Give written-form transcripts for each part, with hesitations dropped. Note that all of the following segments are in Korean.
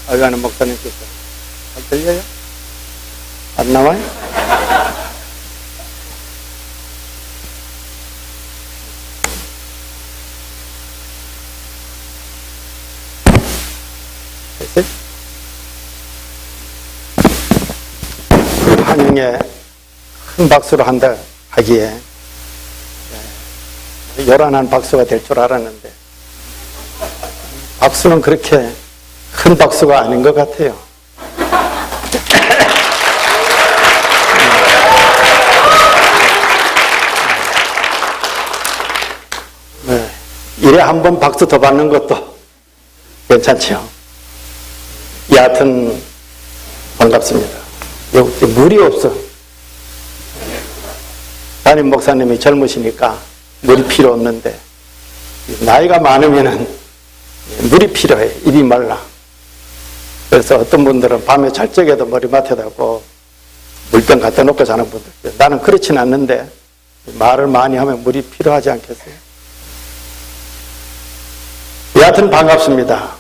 아유하는 목사님께서. 잘 들려요? 안 나와요? 됐어요? 환영에 큰 박수로 한다 하기에 요란한 박수가 될 줄 알았는데 박수는 그렇게 큰 박수가 아닌 것 같아요. 네, 이래 한번 박수 더 받는 것도 괜찮죠. 여하튼 반갑습니다. 여기 물이 없어. 담임 목사님이 젊으시니까 물이 필요 없는데 나이가 많으면은 물이 필요해. 입이 말라. 그래서 어떤 분들은 밤에 잘 적에도 머리맡에 대고 물병 갖다 놓고 자는 분들 있어요. 나는 그렇진 않는데 말을 많이 하면 물이 필요하지 않겠어요? 여하튼 반갑습니다.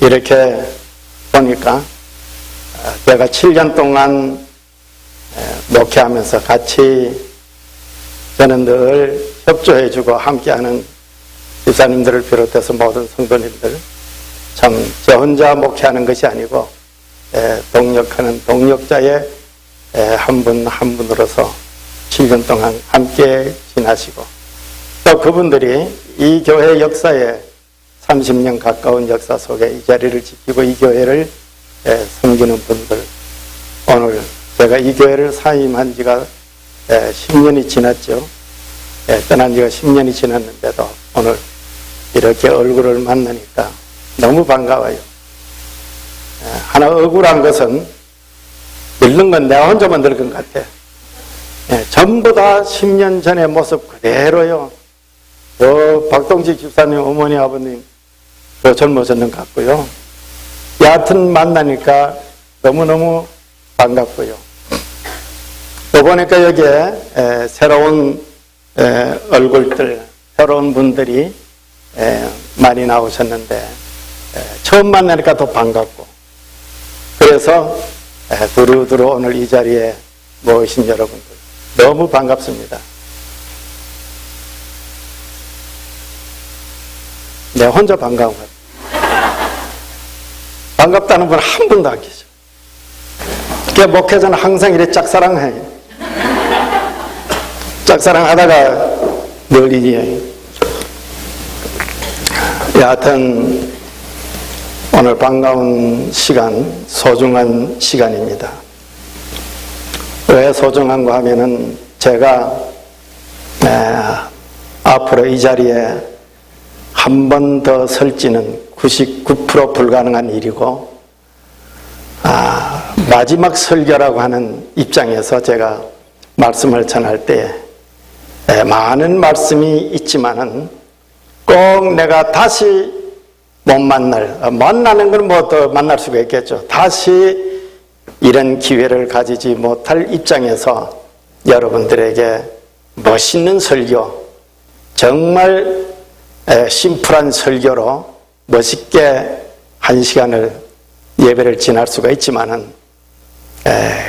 이렇게 보니까 제가 7년 동안 목회하면서 같이 저는 늘 협조해주고 함께하는 집사님들을 비롯해서 모든 성도님들, 참 저 혼자 목회하는 것이 아니고 동역하는 동역자의 한 분 한 분으로서 7년 동안 함께 지나시고 또 그분들이 이 교회 역사에 30년 가까운 역사 속에 이 자리를 지키고 이 교회를 섬기는 분들, 오늘 제가 이 교회를 사임한 지가 10년이 지났죠. 떠난 지가 10년이 지났는데도 오늘 이렇게 얼굴을 만나니까 너무 반가워요. 하나 억울한 것은 늙는 건 내가 혼자만 늙은 것 같아. 전부 다 10년 전의 모습 그대로요. 박동직 집사님 어머니 아버님 더 젊어졌는 것 같고요. 여하튼 만나니까 너무너무 반갑고요. 또 보니까 여기에 새로운 얼굴들, 새로운 분들이 많이 나오셨는데 처음 만나니까 더 반갑고 그래서 두루두루 오늘 이 자리에 모이신 여러분들 너무 반갑습니다. 내가 혼자 반가운 것 같아요. 반갑다는 분 한 분도 안 계셔. 그 목회자는 항상 이래 짝사랑해요. 짝사랑하다가 늘 이제 여하튼 오늘 반가운 시간, 소중한 시간입니다. 왜 소중한가 하면은 제가 앞으로 이 자리에 한 번 더 설지는 99% 불가능한 일이고 마지막 설교라고 하는 입장에서 제가 말씀을 전할 때 많은 말씀이 있지만은 꼭 내가 다시 못 만나는 건 뭐 더 만날 수가 있겠죠. 다시 이런 기회를 가지지 못할 입장에서 여러분들에게 멋있는 설교, 정말 심플한 설교로 멋있게 한 시간을 예배를 지날 수가 있지만은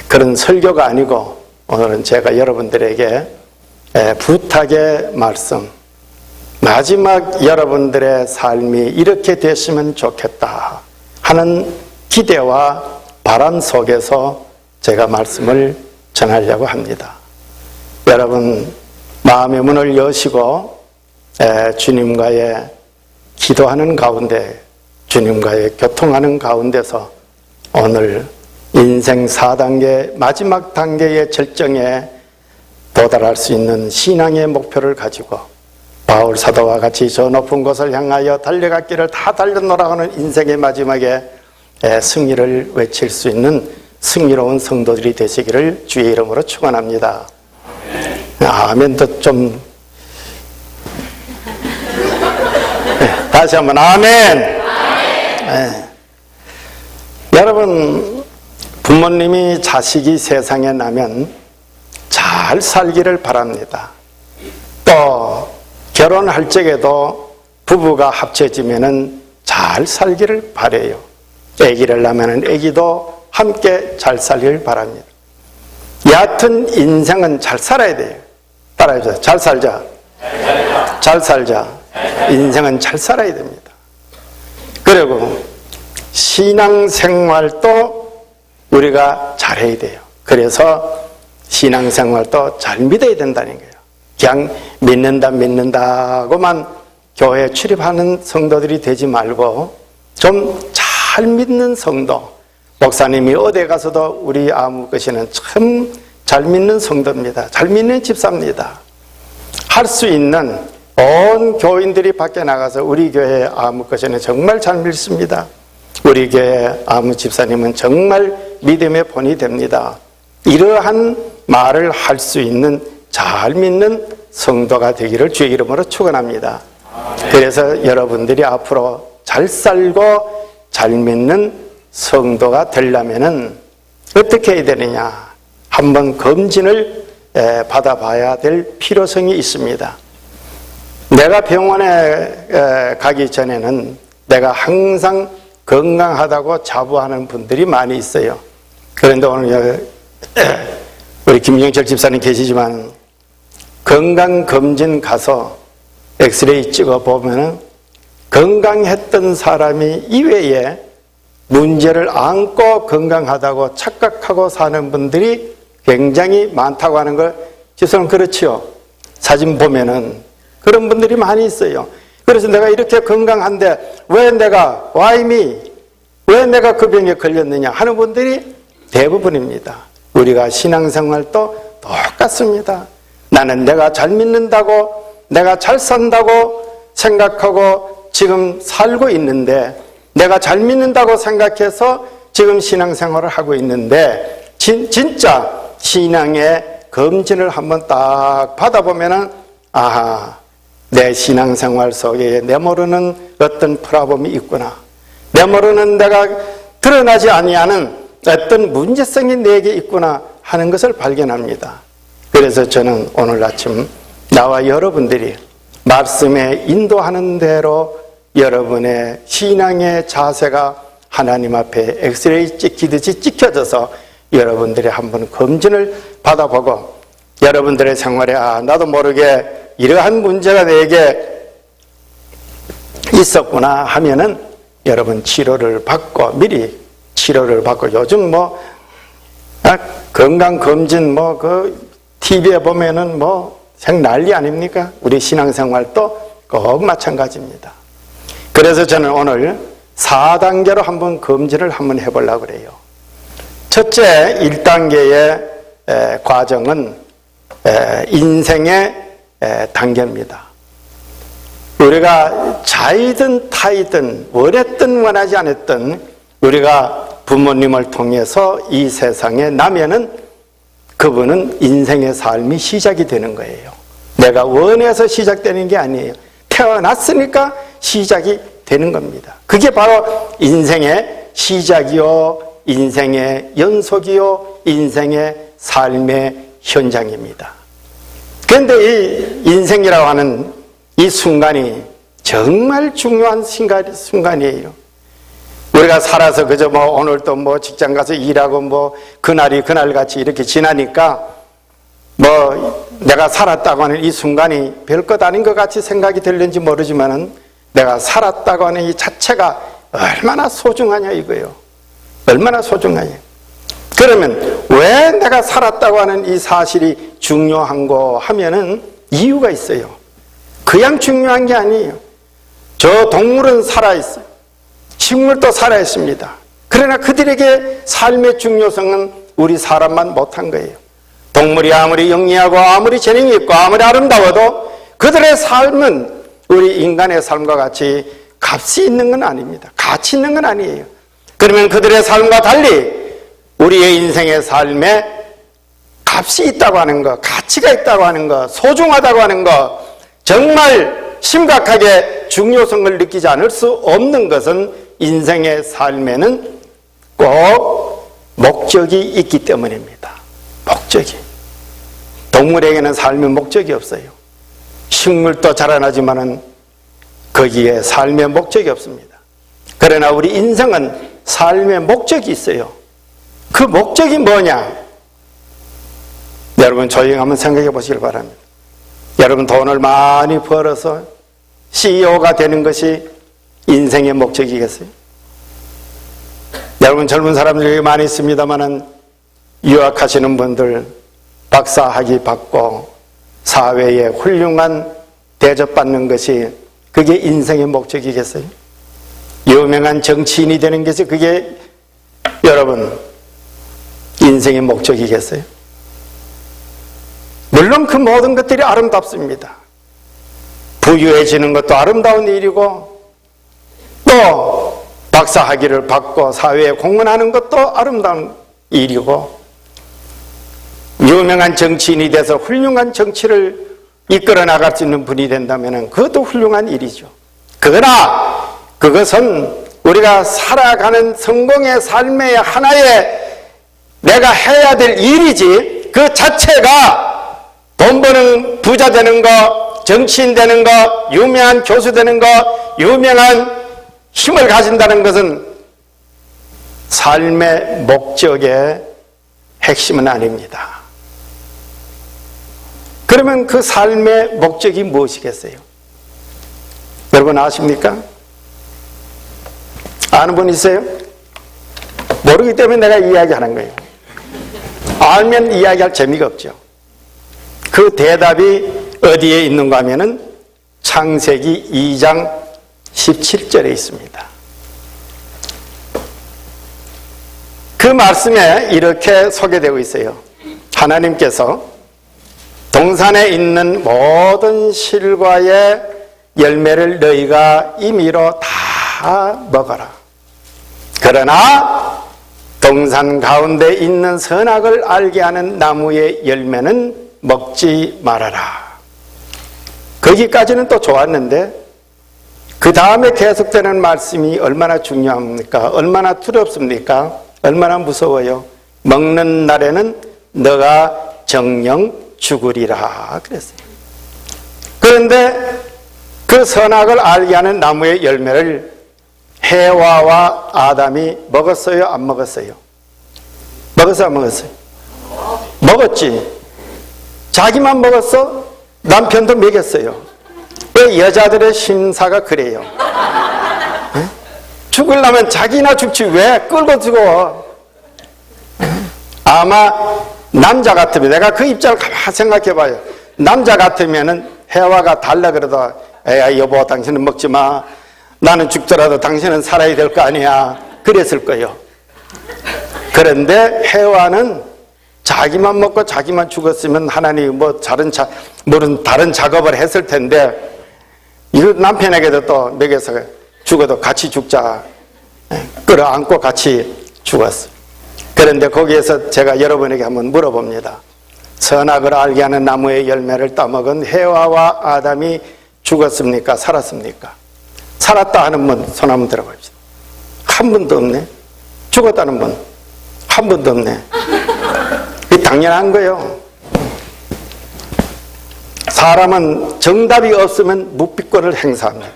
그런 설교가 아니고 오늘은 제가 여러분들에게 부탁의 말씀, 마지막 여러분들의 삶이 이렇게 됐으면 좋겠다 하는 기대와 바람 속에서 제가 말씀을 전하려고 합니다. 여러분 마음의 문을 여시고 주님과의 기도하는 가운데, 주님과의 교통하는 가운데서 오늘 인생 4단계 마지막 단계의 절정에 도달할 수 있는 신앙의 목표를 가지고 바울 사도와 같이 저 높은 곳을 향하여 달려갔기를 다 달렸노라 하는 인생의 마지막에 승리를 외칠 수 있는 승리로운 성도들이 되시기를 주의 이름으로 축원합니다. 아멘도 좀 다시 한번 아멘. 여러분 부모님이 자식이 세상에 나면 잘 살기를 바랍니다. 또 결혼할 적에도 부부가 합쳐지면은 잘 살기를 바래요. 아기를 낳으면 아기도 함께 잘 살길 바랍니다. 여하튼 인생은 잘 살아야 돼요. 따라해보세요. 잘 살자. 잘 살자. 인생은 잘 살아야 됩니다. 그리고 신앙생활도 우리가 잘해야 돼요. 그래서 신앙생활도 잘 믿어야 된다는 거예요. 그냥 믿는다고만 교회에 출입하는 성도들이 되지 말고 좀 잘 믿는 성도, 목사님이 어디 가서도 우리 아무것이는 참 잘 믿는 성도입니다. 잘 믿는 집사입니다. 할 수 있는 온 교인들이 밖에 나가서 우리 교회 아무것이는 정말 잘 믿습니다. 우리 교회 아무 집사님은 정말 믿음의 본이 됩니다. 이러한 말을 할 수 있는 잘 믿는 성도가 되기를 주의 이름으로 축원합니다. 그래서 여러분들이 앞으로 잘 살고 잘 믿는 성도가 되려면은 어떻게 해야 되느냐? 한번 검진을 받아봐야 될 필요성이 있습니다. 내가 병원에 가기 전에는 내가 항상 건강하다고 자부하는 분들이 많이 있어요. 그런데 오늘 우리 김영철 집사님 계시지만 건강검진 가서 엑스레이 찍어보면 건강했던 사람이 이외에 문제를 안고 건강하다고 착각하고 사는 분들이 굉장히 많다고 하는 걸 집사님 그렇지요? 사진 보면은 그런 분들이 많이 있어요. 그래서 내가 이렇게 건강한데 왜 내가 왜 내가 그 병에 걸렸느냐 하는 분들이 대부분입니다. 우리가 신앙생활도 똑같습니다. 나는 내가 잘 믿는다고 내가 잘 산다고 생각하고 지금 살고 있는데 내가 잘 믿는다고 생각해서 지금 신앙생활을 하고 있는데 진짜 신앙의 검진을 한번 딱 받아보면은 아하, 내 신앙생활 속에 내 모르는 어떤 프라블럼이 있구나. 내 모르는 내가 드러나지 아니하는 어떤 문제성이 내게 있구나 하는 것을 발견합니다. 그래서 저는 오늘 아침 나와 여러분들이 말씀에 인도하는 대로 여러분의 신앙의 자세가 하나님 앞에 엑스레이 찍히듯이 찍혀져서 여러분들이 한번 검진을 받아보고 여러분들의 생활에 나도 모르게 이러한 문제가 내게 있었구나 하면은 여러분 치료를 받고 미리 치료를 받고 요즘 건강검진 TV에 보면은 난리 아닙니까? 우리 신앙생활도 꼭 마찬가지입니다. 그래서 저는 오늘 4단계로 한번 검진을 한번 해보려고 그래요. 첫째 1단계의 과정은 인생의 단계입니다. 우리가 자이든 타이든 원했든 원하지 않았든 우리가 부모님을 통해서 이 세상에 나면은 그분은 인생의 삶이 시작이 되는 거예요. 내가 원해서 시작되는 게 아니에요. 태어났으니까 시작이 되는 겁니다. 그게 바로 인생의 시작이요, 인생의 연속이요, 인생의 삶의 현장입니다. 그런데 이 인생이라고 하는 이 순간이 정말 중요한 순간이에요. 우리가 살아서 그저 오늘 또 직장 가서 일하고 그날이 그날같이 이렇게 지나니까 내가 살았다고 하는 이 순간이 별것 아닌 것 같이 생각이 들는지 모르지만은 내가 살았다고 하는 이 자체가 얼마나 소중하냐 이거예요. 얼마나 소중하냐. 그러면 왜 내가 살았다고 하는 이 사실이 중요한고 하면은 이유가 있어요. 그냥 중요한 게 아니에요. 저 동물은 살아있어요. 식물도 살아있습니다. 그러나 그들에게 삶의 중요성은 우리 사람만 못한 거예요. 동물이 아무리 영리하고 아무리 재능이 있고 아무리 아름다워도 그들의 삶은 우리 인간의 삶과 같이 값이 있는 건 아닙니다. 가치 있는 건 아니에요. 그러면 그들의 삶과 달리 우리의 인생의 삶에 값이 있다고 하는 것, 가치가 있다고 하는 것, 소중하다고 하는 것, 정말 심각하게 중요성을 느끼지 않을 수 없는 것은 인생의 삶에는 꼭 목적이 있기 때문입니다. 목적이. 동물에게는 삶의 목적이 없어요. 식물도 자라나지만은 거기에 삶의 목적이 없습니다. 그러나 우리 인생은 삶의 목적이 있어요. 그 목적이 뭐냐? 여러분 조용히 한번 생각해 보시길 바랍니다. 여러분 돈을 많이 벌어서 CEO가 되는 것이 인생의 목적이겠어요? 여러분 젊은 사람들이 많이 있습니다만은 유학하시는 분들 박사학위 받고 사회에 훌륭한 대접받는 것이 그게 인생의 목적이겠어요? 유명한 정치인이 되는 것이 그게 여러분 인생의 목적이겠어요? 물론 그 모든 것들이 아름답습니다. 부유해지는 것도 아름다운 일이고 또 박사학위를 받고 사회에 공헌하는 것도 아름다운 일이고 유명한 정치인이 돼서 훌륭한 정치를 이끌어 나갈 수 있는 분이 된다면 그것도 훌륭한 일이죠. 그러나 그것은 우리가 살아가는 성공의 삶의 하나의 내가 해야 될 일이지 그 자체가 돈 버는 부자 되는 거, 정치인 되는 거, 유명한 교수 되는 거, 유명한 힘을 가진다는 것은 삶의 목적의 핵심은 아닙니다. 그러면 그 삶의 목적이 무엇이겠어요? 여러분 아십니까? 아는 분 있어요? 모르기 때문에 내가 이야기하는 거예요. 알면 이야기할 재미가 없죠. 그 대답이 어디에 있는가 하면은 창세기 2장 17절에 있습니다. 그 말씀에 이렇게 소개되고 있어요. 하나님께서 동산에 있는 모든 실과의 열매를 너희가 임의로 다 먹어라. 그러나 동산 가운데 있는 선악을 알게 하는 나무의 열매는 먹지 말아라. 거기까지는 또 좋았는데 그 다음에 계속되는 말씀이 얼마나 중요합니까? 얼마나 두렵습니까? 얼마나 무서워요? 먹는 날에는 너가 정녕 죽으리라 그랬어요. 그런데 그 선악을 알게 하는 나무의 열매를 해와와 아담이 먹었어요? 안 먹었어요? 먹었어요? 안 먹었어요? 먹었지. 자기만 먹었어? 남편도 먹였어요. 왜 여자들의 심사가 그래요? 에? 죽으려면 자기나 죽지 왜 끌고 죽어? 아마 남자 같으면 내가 그 입장을 가만히 생각해 봐요. 남자 같으면은 해와가 달라 그러다 에이 여보 당신은 먹지 마. 나는 죽더라도 당신은 살아야 될 거 아니야. 그랬을 거예요. 그런데 해와는 자기만 먹고 자기만 죽었으면 하나님이 모른 다른 작업을 했을 텐데 이거 남편에게도 또 먹여서 죽어도 같이 죽자 끌어안고 같이 죽었어. 그런데 거기에서 제가 여러분에게 한번 물어봅니다. 선악을 알게 하는 나무의 열매를 따먹은 해와와 아담이 죽었습니까? 살았습니까? 살았다 하는 분 손 한번 들어봅시다. 한 분도 없네. 죽었다는 분 한 분도 없네. 당연한 거예요. 사람은 정답이 없으면 묵비권을 행사합니다.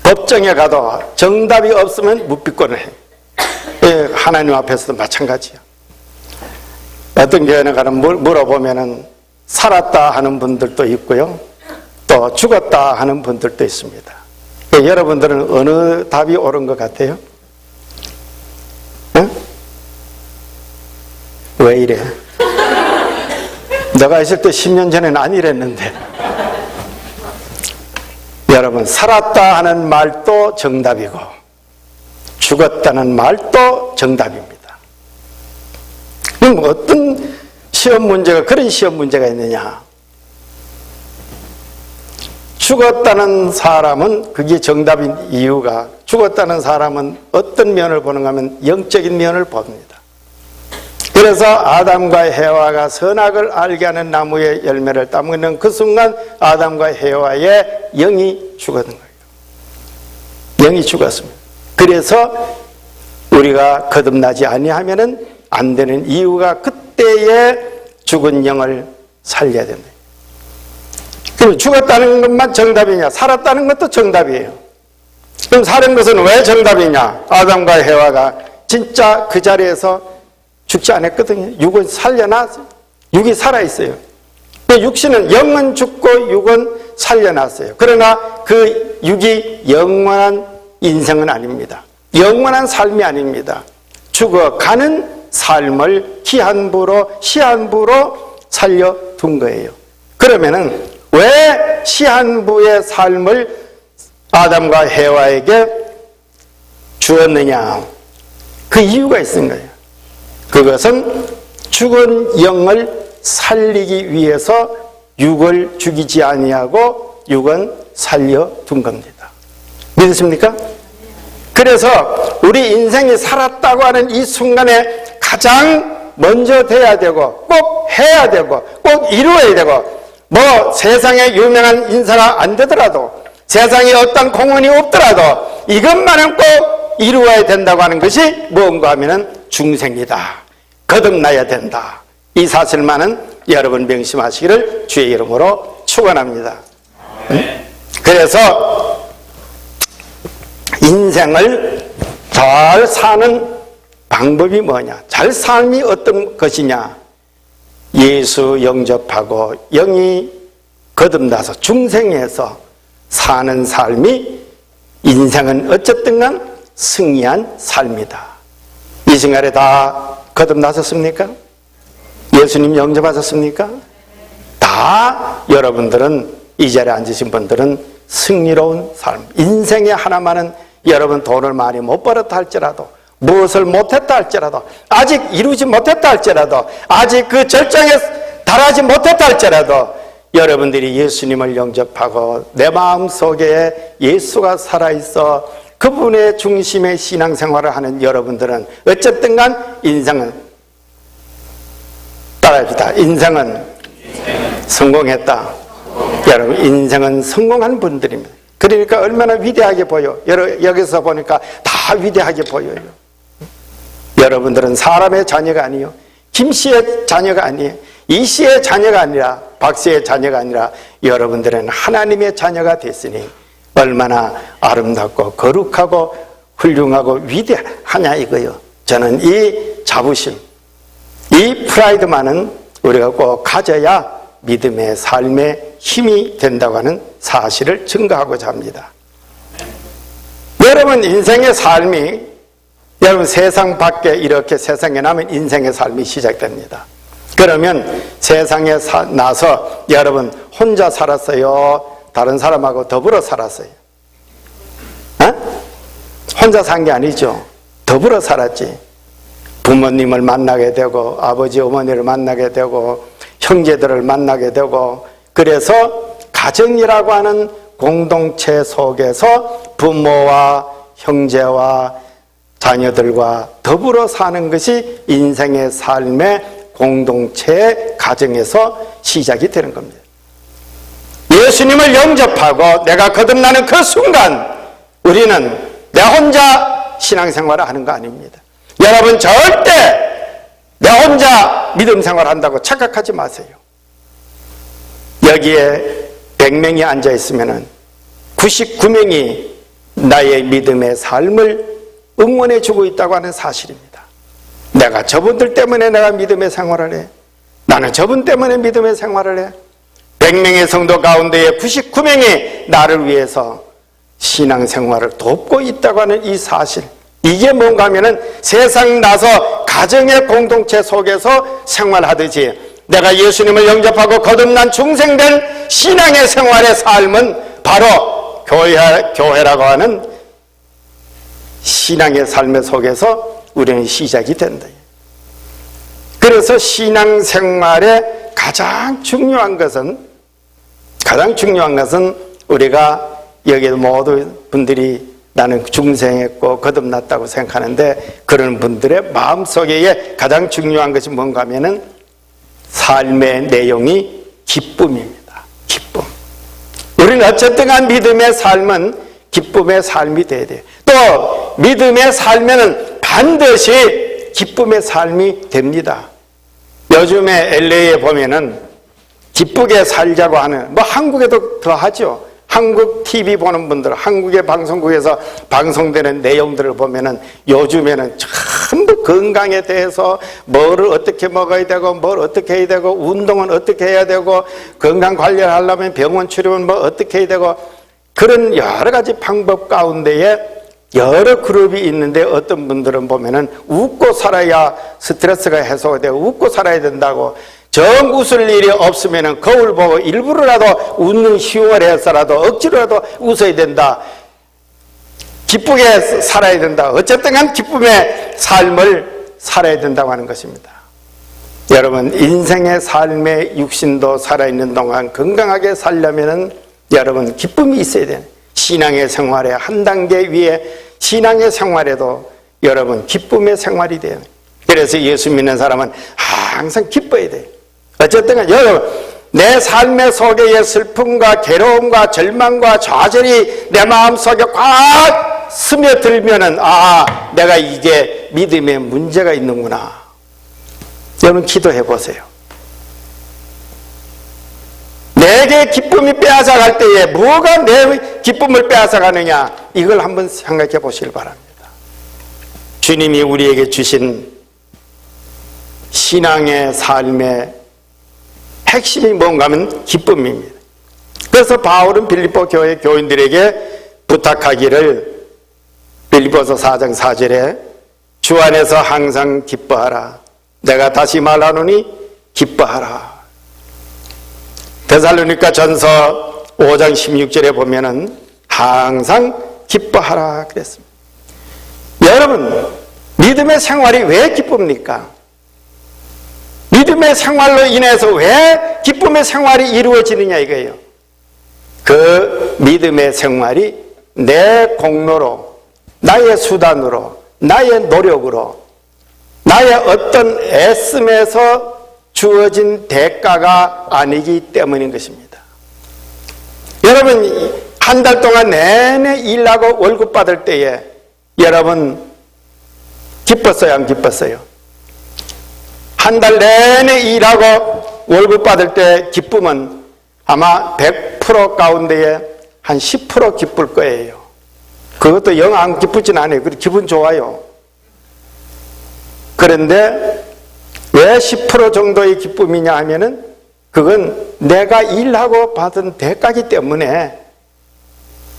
법정에 가도 정답이 없으면 묵비권을 해. 하나님 앞에서도 마찬가지야. 어떤 교회는 가는 물어보면은 살았다 하는 분들도 있고요. 또 죽었다 하는 분들도 있습니다. 여러분들은 어느 답이 옳은 것 같아요? 응? 왜 이래? 내가 있을 때 10년 전에는 안 이랬는데. 여러분, 살았다 하는 말도 정답이고 죽었다는 말도 정답입니다. 그럼 어떤 시험 문제가 그런 시험 문제가 있느냐? 죽었다는 사람은 그게 정답인 이유가 죽었다는 사람은 어떤 면을 보는가 하면 영적인 면을 봅니다. 그래서 아담과 해와가 선악을 알게 하는 나무의 열매를 따먹는 그 순간 아담과 해와의 영이 죽었는 거예요. 영이 죽었습니다. 그래서 우리가 거듭나지 아니하면은 안 되는 이유가 그때의 죽은 영을 살려야 된다. 그럼 죽었다는 것만 정답이냐? 살았다는 것도 정답이에요. 그럼 사는 것은 왜 정답이냐? 아담과 해와가 진짜 그 자리에서 죽지 않았거든요. 육은 살려놨어요. 육이 살아있어요. 육신은 영은 죽고 육은 살려놨어요. 그러나 그 육이 영원한 인생은 아닙니다. 영원한 삶이 아닙니다. 죽어가는 삶을 시한부로 살려둔 거예요. 그러면은 왜 시한부의 삶을 아담과 해와에게 주었느냐? 그 이유가 있는 거예요. 그것은 죽은 영을 살리기 위해서 육을 죽이지 아니하고 육은 살려둔 겁니다. 믿으십니까? 그래서 우리 인생이 살았다고 하는 이 순간에 가장 먼저 돼야 되고 꼭 해야 되고 꼭 이루어야 되고, 뭐 세상에 유명한 인사가 안 되더라도 세상에 어떤 공헌이 없더라도 이것만은 꼭 이루어야 된다고 하는 것이 뭔가 하면은 중생이다. 거듭나야 된다. 이 사실만은 여러분 명심하시기를 주의 이름으로 축원합니다. 그래서 인생을 잘 사는 방법이 뭐냐? 잘 삶이 어떤 것이냐? 예수 영접하고 영이 거듭나서 중생에서 사는 삶이 인생은 어쨌든 간 승리한 삶이다. 이 순간에 다 거듭나셨습니까? 예수님 영접하셨습니까? 다 여러분들은 이 자리에 앉으신 분들은 승리로운 삶, 인생에 하나만은 여러분 돈을 많이 못 벌었다 할지라도, 무엇을 못했다 할지라도, 아직 이루지 못했다 할지라도, 아직 그 절정에 달하지 못했다 할지라도 여러분들이 예수님을 영접하고 내 마음속에 예수가 살아있어 그분의 중심의 신앙생활을 하는 여러분들은 어쨌든 간 인생은 따라합시다. 인생은 성공했다. 여러분, 인생은 성공한 분들입니다. 그러니까 얼마나 위대하게 보여. 여기서 보니까 다 위대하게 보여요. 여러분들은 사람의 자녀가 아니에요. 김 씨의 자녀가 아니에요. 이 씨의 자녀가 아니라, 박 씨의 자녀가 아니라 여러분들은 하나님의 자녀가 됐으니 얼마나 아름답고 거룩하고 훌륭하고 위대하냐 이거요. 저는 이 자부심, 이 프라이드만은 우리가 꼭 가져야 믿음의 삶의 힘이 된다고 하는 사실을 증거하고자 합니다. 여러분 인생의 삶이, 여러분 세상 밖에 이렇게 세상에 나면 인생의 삶이 시작됩니다. 그러면 세상에 나서 여러분 혼자 살았어요? 다른 사람하고 더불어 살았어요? 혼자 산 게 아니죠. 더불어 살았지. 부모님을 만나게 되고 아버지 어머니를 만나게 되고 형제들을 만나게 되고, 그래서 가정이라고 하는 공동체 속에서 부모와 형제와 자녀들과 더불어 사는 것이 인생의 삶의 공동체의 가정에서 시작이 되는 겁니다. 예수님을 영접하고 내가 거듭나는 그 순간 우리는 내 혼자 신앙생활을 하는 거 아닙니다. 여러분 절대 내 혼자 믿음 생활한다고 착각하지 마세요. 여기에 100명이 앉아 있으면 99명이 나의 믿음의 삶을 응원해 주고 있다고 하는 사실입니다. 내가 저분들 때문에 내가 믿음의 생활을 해. 나는 저분 때문에 믿음의 생활을 해. 100명의 성도 가운데에 99명이 나를 위해서 신앙생활을 돕고 있다고 하는 이 사실, 이게 뭔가 하면은 세상 나서 가정의 공동체 속에서 생활하듯이 내가 예수님을 영접하고 거듭난 중생된 신앙의 생활의 삶은 바로 교회라고 하는 신앙의 삶의 속에서 우리는 시작이 된다. 그래서 신앙생활의 가장 중요한 것은 우리가 여기 모든 분들이 나는 중생했고 거듭났다고 생각하는데, 그런 분들의 마음속에 가장 중요한 것이 뭔가 하면은 삶의 내용이 기쁨입니다. 기쁨. 우리는 어쨌든 간 믿음의 삶은 기쁨의 삶이 돼야 돼요. 또 믿음의 삶에는 반드시 기쁨의 삶이 됩니다. 요즘에 LA에 보면은 기쁘게 살자고 하는, 뭐 한국에도 더 하죠. 한국 TV 보는 분들, 한국의 방송국에서 방송되는 내용들을 보면은 요즘에는 전부 건강에 대해서 뭐를 어떻게 먹어야 되고 뭘 어떻게 해야 되고 운동은 어떻게 해야 되고 건강 관리를 하려면 병원 치료는 뭐 어떻게 해야 되고 그런 여러 가지 방법 가운데에 여러 그룹이 있는데 어떤 분들은 보면은 웃고 살아야 스트레스가 해소가 되고 웃고 살아야 된다고 정 웃을 일이 없으면은 거울 보고 일부러라도 웃는 희용을 해서라도 억지로라도 웃어야 된다. 기쁘게 살아야 된다. 어쨌든 간 기쁨의 삶을 살아야 된다고 하는 것입니다. 여러분, 인생의 삶의 육신도 살아있는 동안 건강하게 살려면은 여러분 기쁨이 있어야 돼요. 신앙의 생활의 한 단계 위에 신앙의 생활에도 여러분 기쁨의 생활이 돼요. 그래서 예수 믿는 사람은 항상 기뻐야 돼요. 어쨌든 여러분 내 삶의 속에 슬픔과 괴로움과 절망과 좌절이 내 마음속에 꽉 스며들면은 내가 이게 믿음에 문제가 있는구나. 여러분 기도해 보세요. 내게 기쁨이 빼앗아갈 때에 뭐가 내 기쁨을 빼앗아가느냐, 이걸 한번 생각해 보시길 바랍니다. 주님이 우리에게 주신 신앙의 삶의 핵심이 뭔가 하면 기쁨입니다. 그래서 바울은 빌립보 교회 교인들에게 부탁하기를 빌립보서 4장 4절에 주 안에서 항상 기뻐하라. 내가 다시 말하노니 기뻐하라. 데살로니가 전서 5장 16절에 보면은 항상 기뻐하라 그랬습니다. 여러분, 믿음의 생활이 왜 기쁩니까? 믿음의 생활로 인해서 왜 기쁨의 생활이 이루어지느냐 이거예요. 그 믿음의 생활이 내 공로로, 나의 수단으로, 나의 노력으로, 나의 어떤 애씀에서 주어진 대가가 아니기 때문인 것입니다. 여러분, 한 달 동안 내내 일하고 월급 받을 때에 여러분 기뻤어요, 안 기뻤어요? 한 달 내내 일하고 월급 받을 때 기쁨은 아마 100% 가운데에 한 10% 기쁠 거예요. 그것도 영 안 기쁘진 않아요. 기분 좋아요. 그런데 왜 10% 정도의 기쁨이냐 하면은 그건 내가 일하고 받은 대가이기 때문에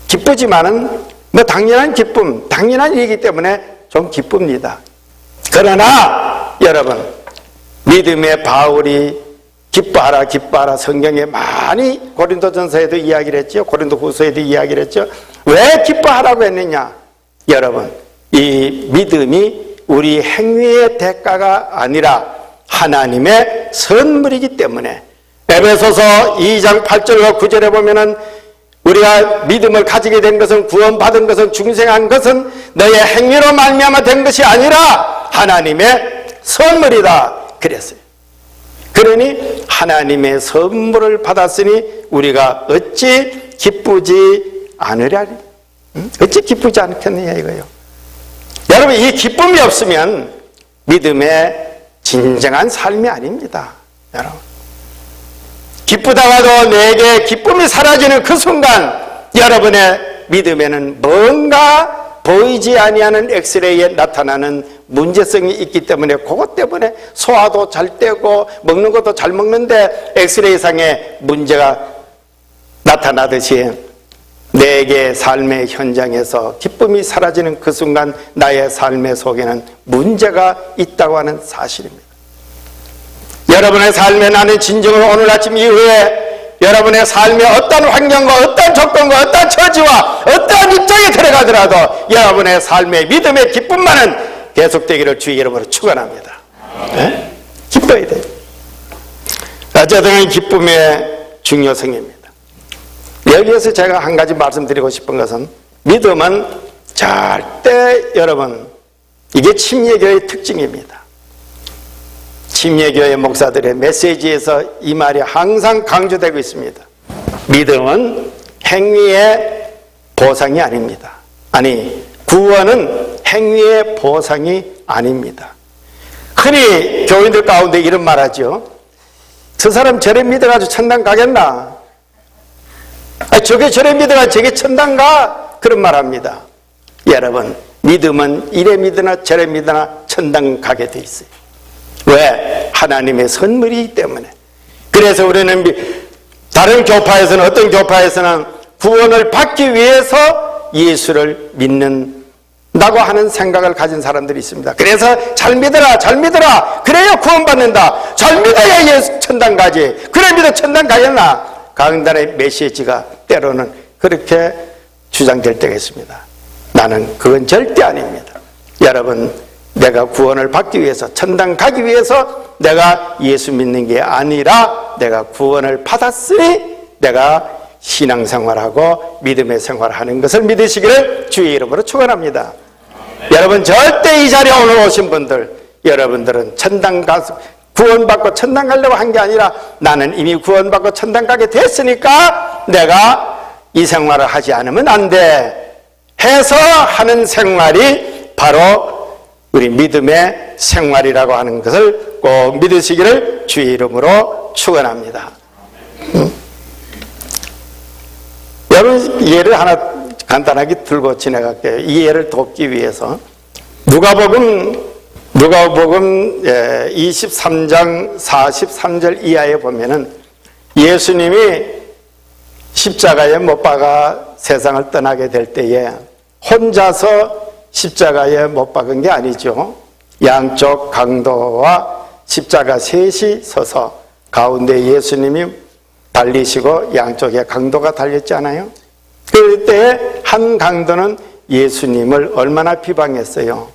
기쁘지만은 뭐 당연한 기쁨, 당연한 일이기 때문에 좀 기쁩니다. 그러나 여러분, 믿음의 바울이 기뻐하라 기뻐하라 성경에 많이 고린도전서에도 이야기를 했죠. 고린도후서에도 이야기를 했죠. 왜 기뻐하라고 했느냐? 여러분, 이 믿음이 우리 행위의 대가가 아니라 하나님의 선물이기 때문에 에베소서 2장 8절과 9절에 보면은 우리가 믿음을 가지게 된 것은 구원받은 것은 중생한 것은 너의 행위로 말미암아 된 것이 아니라 하나님의 선물이다 그랬어요. 그러니 하나님의 선물을 받았으니 우리가 어찌 기쁘지 않으랴? 어찌 기쁘지 않겠느냐 이거예요. 여러분, 이 기쁨이 없으면 믿음의 진정한 삶이 아닙니다. 여러분, 기쁘다가도 내게 기쁨이 사라지는 그 순간 여러분의 믿음에는 뭔가 보이지 아니하는 엑스레이에 나타나는 문제성이 있기 때문에 그것 때문에 소화도 잘 되고 먹는 것도 잘 먹는데 엑스레이상에 문제가 나타나듯이 내게 삶의 현장에서 기쁨이 사라지는 그 순간 나의 삶의 속에는 문제가 있다고 하는 사실입니다. 여러분의 삶에 나는 진정으로 오늘 아침 이후에 여러분의 삶의 어떤 환경과 어떤 조건과 어떤 처지와 어떤 입장에 들어가더라도 여러분의 삶의 믿음의 기쁨만은 계속되기를 주의 이름으로 축원합니다. 네? 기뻐야 돼요. 어쨌든 기쁨의 중요성입니다. 여기에서 제가 한 가지 말씀드리고 싶은 것은 믿음은 절대 여러분 이게 침례교의 특징입니다. 침례교회 목사들의 메시지에서 이 말이 항상 강조되고 있습니다. 믿음은 행위의 보상이 아닙니다. 아니, 구원은 행위의 보상이 아닙니다. 흔히 교인들 가운데 이런 말 하죠. 저 사람 저래 믿어가지고 천당 가겠나? 저게 저래 믿어가 저게 천당가? 그런 말 합니다. 여러분, 믿음은 이래 믿으나 저래 믿으나 천당 가게 돼 있어요. 왜? 하나님의 선물이기 때문에. 그래서 우리는 다른 교파에서는, 어떤 교파에서는 구원을 받기 위해서 예수를 믿는다고 하는 생각을 가진 사람들이 있습니다. 그래서 잘 믿어라, 잘 믿어라. 그래야 구원받는다. 잘 믿어야 예수 천당 가지. 그래 믿어 천당 가겠나? 강단의 메시지가 때로는 그렇게 주장될 때가 있습니다. 나는 그건 절대 아닙니다. 여러분, 내가 구원을 받기 위해서, 천당 가기 위해서 내가 예수 믿는 게 아니라 내가 구원을 받았으니 내가 신앙생활하고 믿음의 생활하는 것을 믿으시기를 주의 이름으로 축원합니다. 여러분, 절대 이 자리에 오늘 오신 분들, 여러분들은 천당 가서 구원받고 천당 가려고 한 게 아니라 나는 이미 구원받고 천당 가게 됐으니까 내가 이 생활을 하지 않으면 안 돼 해서 하는 생활이 바로 우리 믿음의 생활이라고 하는 것을 꼭 믿으시기를 주의 이름으로 축원합니다. 여러분, 예를 하나 간단하게 들고 지나갈게요. 이 예를 돕기 위해서 누가복음 23장 43절 이하에 보면은 예수님이 십자가에 못 박아 세상을 떠나게 될 때에 혼자서 십자가에 못 박은 게 아니죠. 양쪽 강도와 십자가 셋이 서서 가운데 예수님이 달리시고 양쪽에 강도가 달렸잖아요. 그때 한 강도는 예수님을 얼마나 비방했어요.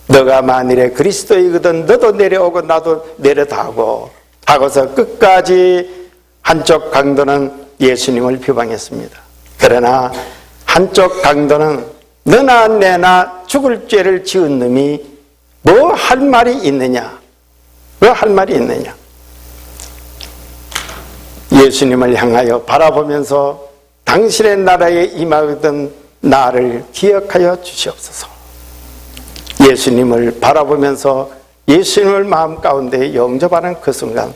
너가 만일에 그리스도이거든 너도 내려오고 나도 내려다고 하고서 끝까지 한쪽 강도는 예수님을 비방했습니다. 그러나 한쪽 강도는 너나 내나 죽을 죄를 지은 놈이 뭐 할 말이 있느냐? 뭐 할 말이 있느냐? 예수님을 향하여 바라보면서 당신의 나라에 임하거든 나를 기억하여 주시옵소서. 예수님을 바라보면서 예수님을 마음 가운데 영접하는 그 순간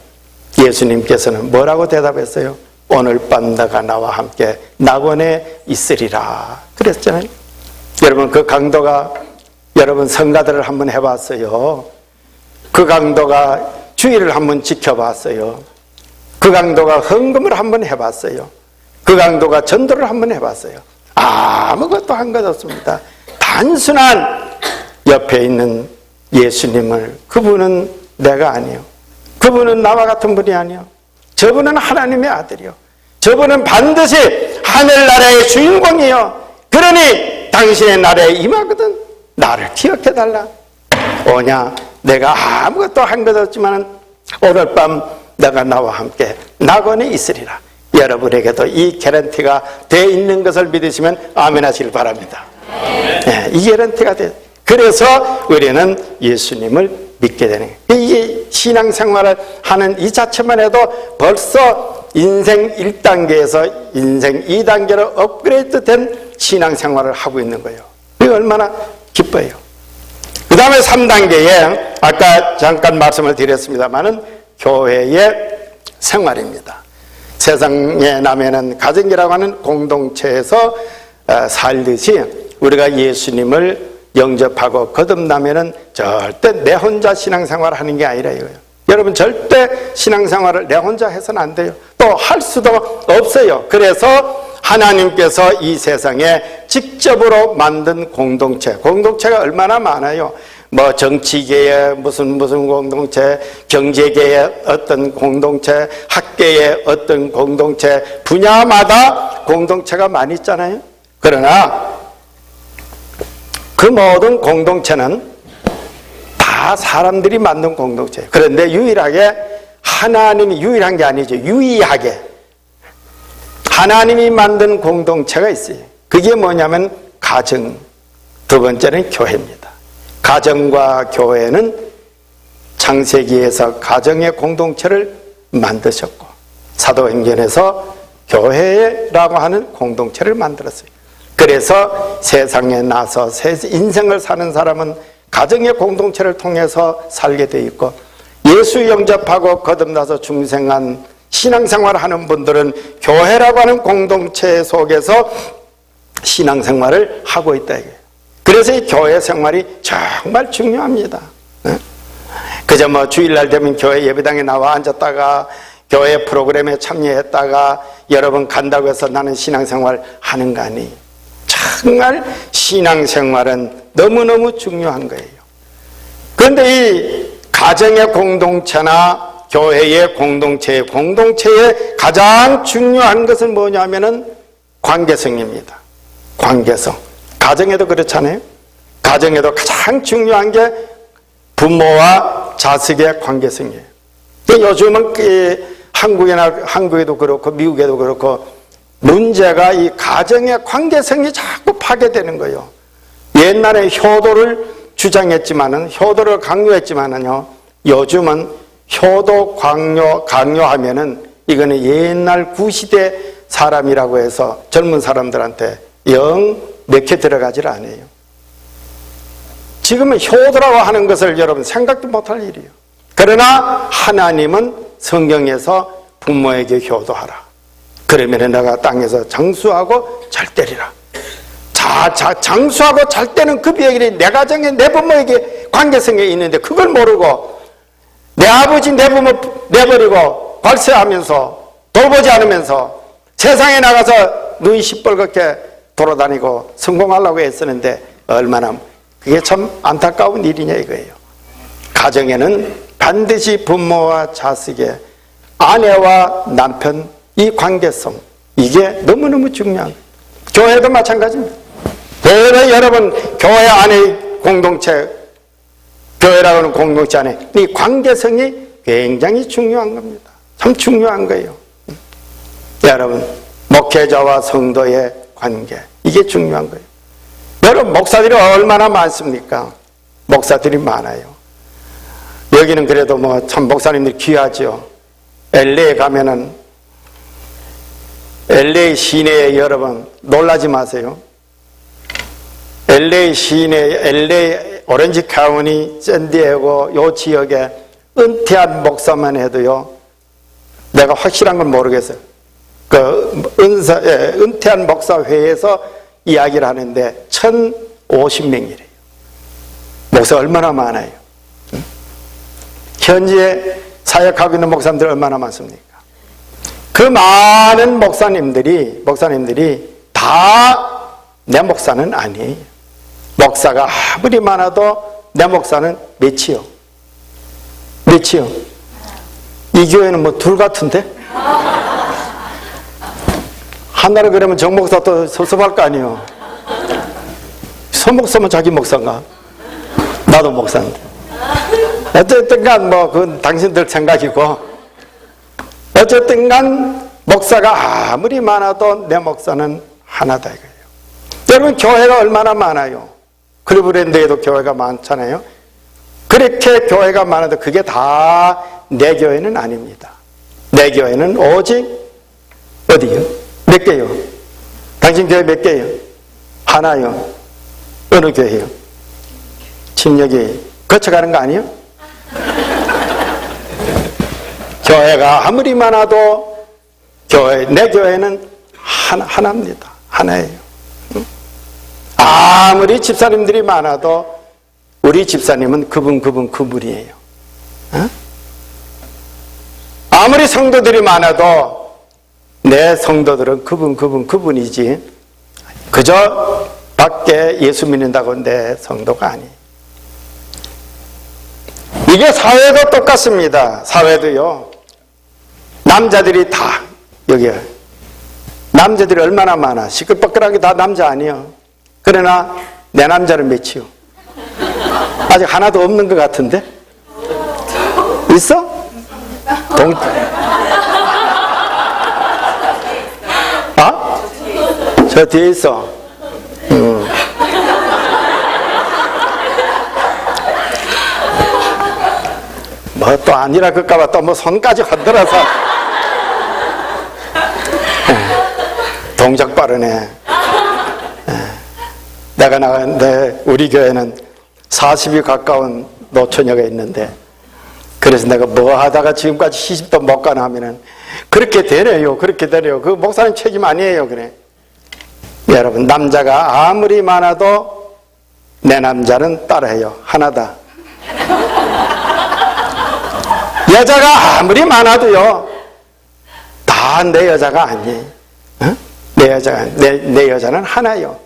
예수님께서는 뭐라고 대답했어요? 오늘 밤 너가 나와 함께 낙원에 있으리라 그랬잖아요. 여러분, 그 강도가 여러분 성가들을 한번 해봤어요. 그 강도가 주의를 한번 지켜봤어요. 그 강도가 헌금을 한번 해봤어요. 그 강도가 전도를 한번 해봤어요. 아무것도 한 것 없습니다. 단순한 옆에 있는 예수님을, 그분은 내가 아니요, 그분은 나와 같은 분이 아니요, 저분은 하나님의 아들이요, 저분은 반드시 하늘나라의 주인공이요, 그러니 당신의 나라에 임하거든 나를 기억해달라. 오냐, 내가 아무것도 한 것 없지만 오늘 밤 너가 나와 함께 낙원에 있으리라. 여러분에게도 이 개런티가 돼 있는 것을 믿으시면 아멘 하시길 바랍니다. 네, 이 개런티가 돼. 그래서 우리는 예수님을 믿게 되는 거예요. 이게 신앙생활을 하는 이 자체만 해도 벌써 인생 1단계에서 인생 2단계로 업그레이드 된 신앙생활을 하고 있는 거예요. 이게 얼마나 기뻐요. 그 다음에 3단계에 아까 잠깐 말씀을 드렸습니다마는 교회의 생활입니다. 세상에 나면은 가정이라고 하는 공동체에서 살듯이 우리가 예수님을 영접하고 거듭나면은 절대 내 혼자 신앙생활을 하는 게 아니라 이거예요. 여러분, 절대 신앙생활을 내 혼자 해서는 안 돼요. 또 할 수도 없어요. 그래서 하나님께서 이 세상에 직접으로 만든 공동체가 얼마나 많아요. 뭐 정치계의 무슨 공동체, 경제계의 어떤 공동체, 학계의 어떤 공동체, 분야마다 공동체가 많이 있잖아요. 그러나 그 모든 공동체는 다 사람들이 만든 공동체예요. 그런데 유일하게 하나님이, 유일한 게 아니죠, 유일하게 하나님이 만든 공동체가 있어요. 그게 뭐냐면 가정, 두 번째는 교회입니다. 가정과 교회는 창세기에서 가정의 공동체를 만드셨고 사도행전에서 교회라고 하는 공동체를 만들었어요. 그래서 세상에 나서 인생을 사는 사람은 가정의 공동체를 통해서 살게 돼 있고 예수 영접하고 거듭나서 중생한 신앙생활을 하는 분들은 교회라고 하는 공동체 속에서 신앙생활을 하고 있다 이거예요. 그래서 이 교회 생활이 정말 중요합니다. 그저 뭐 주일날 되면 교회 예배당에 나와 앉았다가 교회 프로그램에 참여했다가 여러 번 간다고 해서 나는 신앙생활 하는 거 아니. 정말 신앙생활은 너무너무 중요한 거예요. 그런데 이 가정의 공동체나 교회의 공동체의 가장 중요한 것은 뭐냐면은 관계성입니다. 관계성. 가정에도 그렇잖아요. 가정에도 가장 중요한 게 부모와 자식의 관계성이에요. 요즘은 한국에도 그렇고 미국에도 그렇고 문제가 이 가정의 관계성이 자꾸 파괴되는 거예요. 옛날에 효도를 주장했지만은, 효도를 강요했지만은요, 요즘은 효도 강요하면은 이거는 옛날 구시대 사람이라고 해서 젊은 사람들한테 영 맥혀 들어가질 않아요. 지금은 효도라고 하는 것을 여러분 생각도 못할 일이에요. 그러나 하나님은 성경에서 부모에게 효도하라. 그러면 내가 땅에서 장수하고 잘 되리라. 장수하고 잘 되는 그 비결이 내 가정에 내 부모에게 관계성이 있는데 그걸 모르고 내 아버지 내 부모 내버리고 발세하면서 돌보지 않으면서 세상에 나가서 눈이 시뻘겋게 돌아다니고 성공하려고 애쓰는데 얼마나 그게 참 안타까운 일이냐 이거예요. 가정에는 반드시 부모와 자식의 아내와 남편 이 관계성 이게 너무너무 중요한 거예요. 교회도 마찬가지입니다. 교회는 여러분 교회 안의 공동체 교회라고 하는 공동체 안에 이 관계성이 굉장히 중요한 겁니다. 참 중요한 거예요. 여러분 목회자와 성도의 관계 이게 중요한 거예요. 여러분 목사들이 얼마나 많습니까? 목사들이 많아요. 여기는 그래도 뭐 참 목사님들이 귀하죠. LA에 가면은 LA 시내에 여러분 놀라지 마세요. LA 시내 LA 오렌지 카운티 샌디에고 요 지역에 은퇴한 목사만 해도요 내가 확실한 건 모르겠어요. 은퇴한 목사회에서 이야기를 하는데 1,050명이래요. 목사 얼마나 많아요? 현재 사역하고 있는 목사님들 얼마나 많습니까? 그 많은 목사님들이 다 내 목사는 아니에요. 목사가 아무리 많아도 내 목사는 몇이요? 이 교회는 뭐 둘 같은데? 하나를 그러면 정 목사 또 섭섭할 거 아니에요. 서 목사면 자기 목사인가? 나도 목사인데. 어쨌든 간 뭐 그건 당신들 생각이고 어쨌든 간 목사가 아무리 많아도 내 목사는 하나다 이거예요. 여러분 교회가 얼마나 많아요. 클리브랜드에도 교회가 많잖아요. 그렇게 교회가 많아도 그게 다 내 교회는 아닙니다. 내 교회는 오직 어디요? 몇 개요? 당신 교회 몇 개요? 하나요. 어느 교회요? 침략이 거쳐가는 거 아니에요? 교회가 아무리 많아도 내 교회는 하나입니다. 하나예요. 아무리 집사님들이 많아도 우리 집사님은 그분이에요. 아무리 성도들이 많아도 내 성도들은 그분이지 그저 밖에 예수 믿는다고 내 성도가 아니에요. 이게 사회도 똑같습니다. 사회도요. 남자들이 다 여기요. 남자들이 얼마나 많아. 시끌벅글하게 다 남자 아니에요. 그러나 내 남자는 몇이요? 아직 하나도 없는 것 같은데? 있어? 아? 저 뒤에 있어. 뭐 또 아니라 그럴까봐 또 뭐 손까지 흔들어서 동작 빠르네. 내가 나갔는데 우리 교회는 40이 가까운 노처녀가 있는데 그래서 내가 뭐 하다가 지금까지 시집도 못 가나 하면은 그렇게 되네요. 그렇게 되네요. 그 목사님 책임 아니에요. 그래. 여러분, 남자가 아무리 많아도 내 남자는 따라해요. 하나다. 여자가 아무리 많아도요, 다 내 여자가 아니에요. 어? 내 여자는 하나요.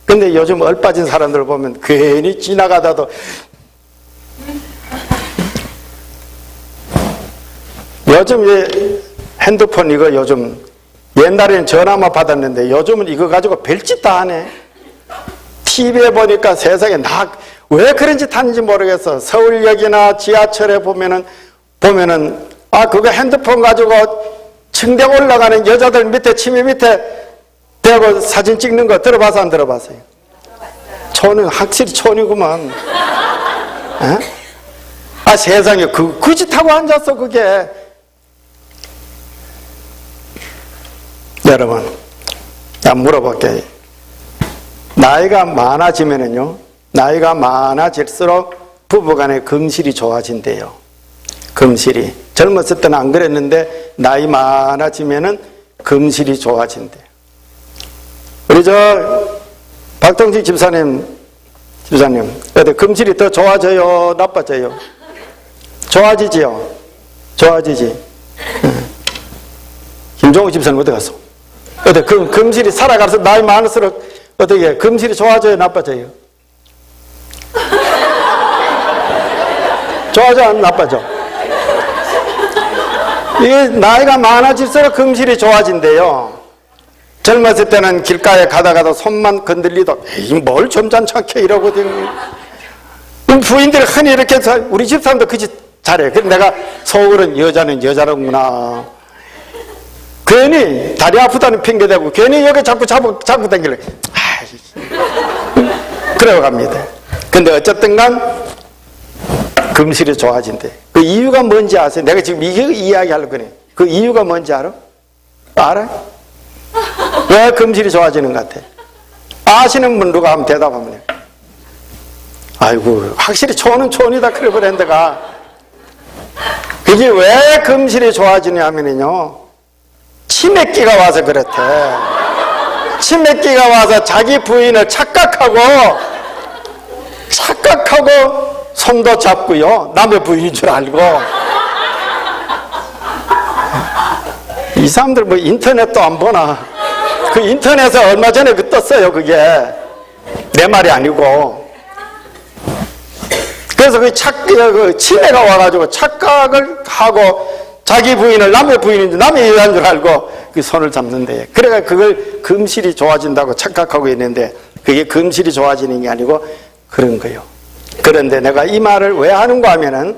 근데 요즘 얼빠진 사람들 보면 괜히 지나가다도 요즘 핸드폰 이거 요즘 옛날에는 전화만 받았는데 요즘은 이거 가지고 별짓 다 하네. TV에 보니까 세상에 왜 그런 짓 하는지 모르겠어. 서울역이나 지하철에 보면은 그거 핸드폰 가지고 층대 올라가는 여자들 밑에 치매 밑에 대고 사진 찍는 거 들어봐서 안 들어봤어요? 촌은 확실히 촌이구만. 세상에 그 짓 하고 앉았어 그게. 여러분, 나 물어볼게요. 나이가 많아지면은요, 나이가 많아질수록 부부간의 금실이 좋아진대요. 금실이. 젊었을 때는 안 그랬는데 나이 많아지면은 금실이 좋아진대. 우리 박동식 집사님 어때 금실이 더 좋아져요, 나빠져요? 좋아지지요. 좋아지지. 김종우 집사님 어디 갔어? 어때 금실이 살아가서 나이 많을수록 어떻게 금실이 좋아져요, 나빠져요? 좋아져, 안 나빠져? 이게 나이가 많아질수록 금실이 좋아진대요. 젊었을 때는 길가에 가다가도 손만 건들리도 에이 뭘 점잖게 이러거든. 부인들이 흔히 이렇게 해서 우리 집사람도 그 짓 잘해. 그래서 내가 속으로는 여자는 여자라구나. 괜히 다리 아프다는 핑계대고 괜히 여기 자꾸 당길래 그래 갑니다. 근데 어쨌든 간 금실이 좋아진대. 그 이유가 뭔지 아세요? 내가 지금 이게 이야기하려고 그래. 그 이유가 뭔지 알아? 알아? 왜 금실이 좋아지는 것 같아? 아시는 분 누가 한번 대답하면 돼요. 아이고 확실히 촌은 촌이다 그래 브랜드가. 그게 왜 금실이 좋아지냐 하면요, 치매기가 와서 그렇대. 치매기가 와서 자기 부인을 착각하고 손도 잡고요, 남의 부인인 줄 알고. 이 사람들 뭐 인터넷도 안 보나? 그 인터넷에 얼마 전에 떴어요. 그게 내 말이 아니고. 그래서 그 치매가 와가지고 착각을 하고 자기 부인을 남의 부인인 줄, 남의 여자인 줄 알고 그 손을 잡는데, 그래가 그걸 금실이 좋아진다고 착각하고 있는데 그게 금실이 좋아지는 게 아니고 그런 거예요. 그런데 내가 이 말을 왜 하는가 하면은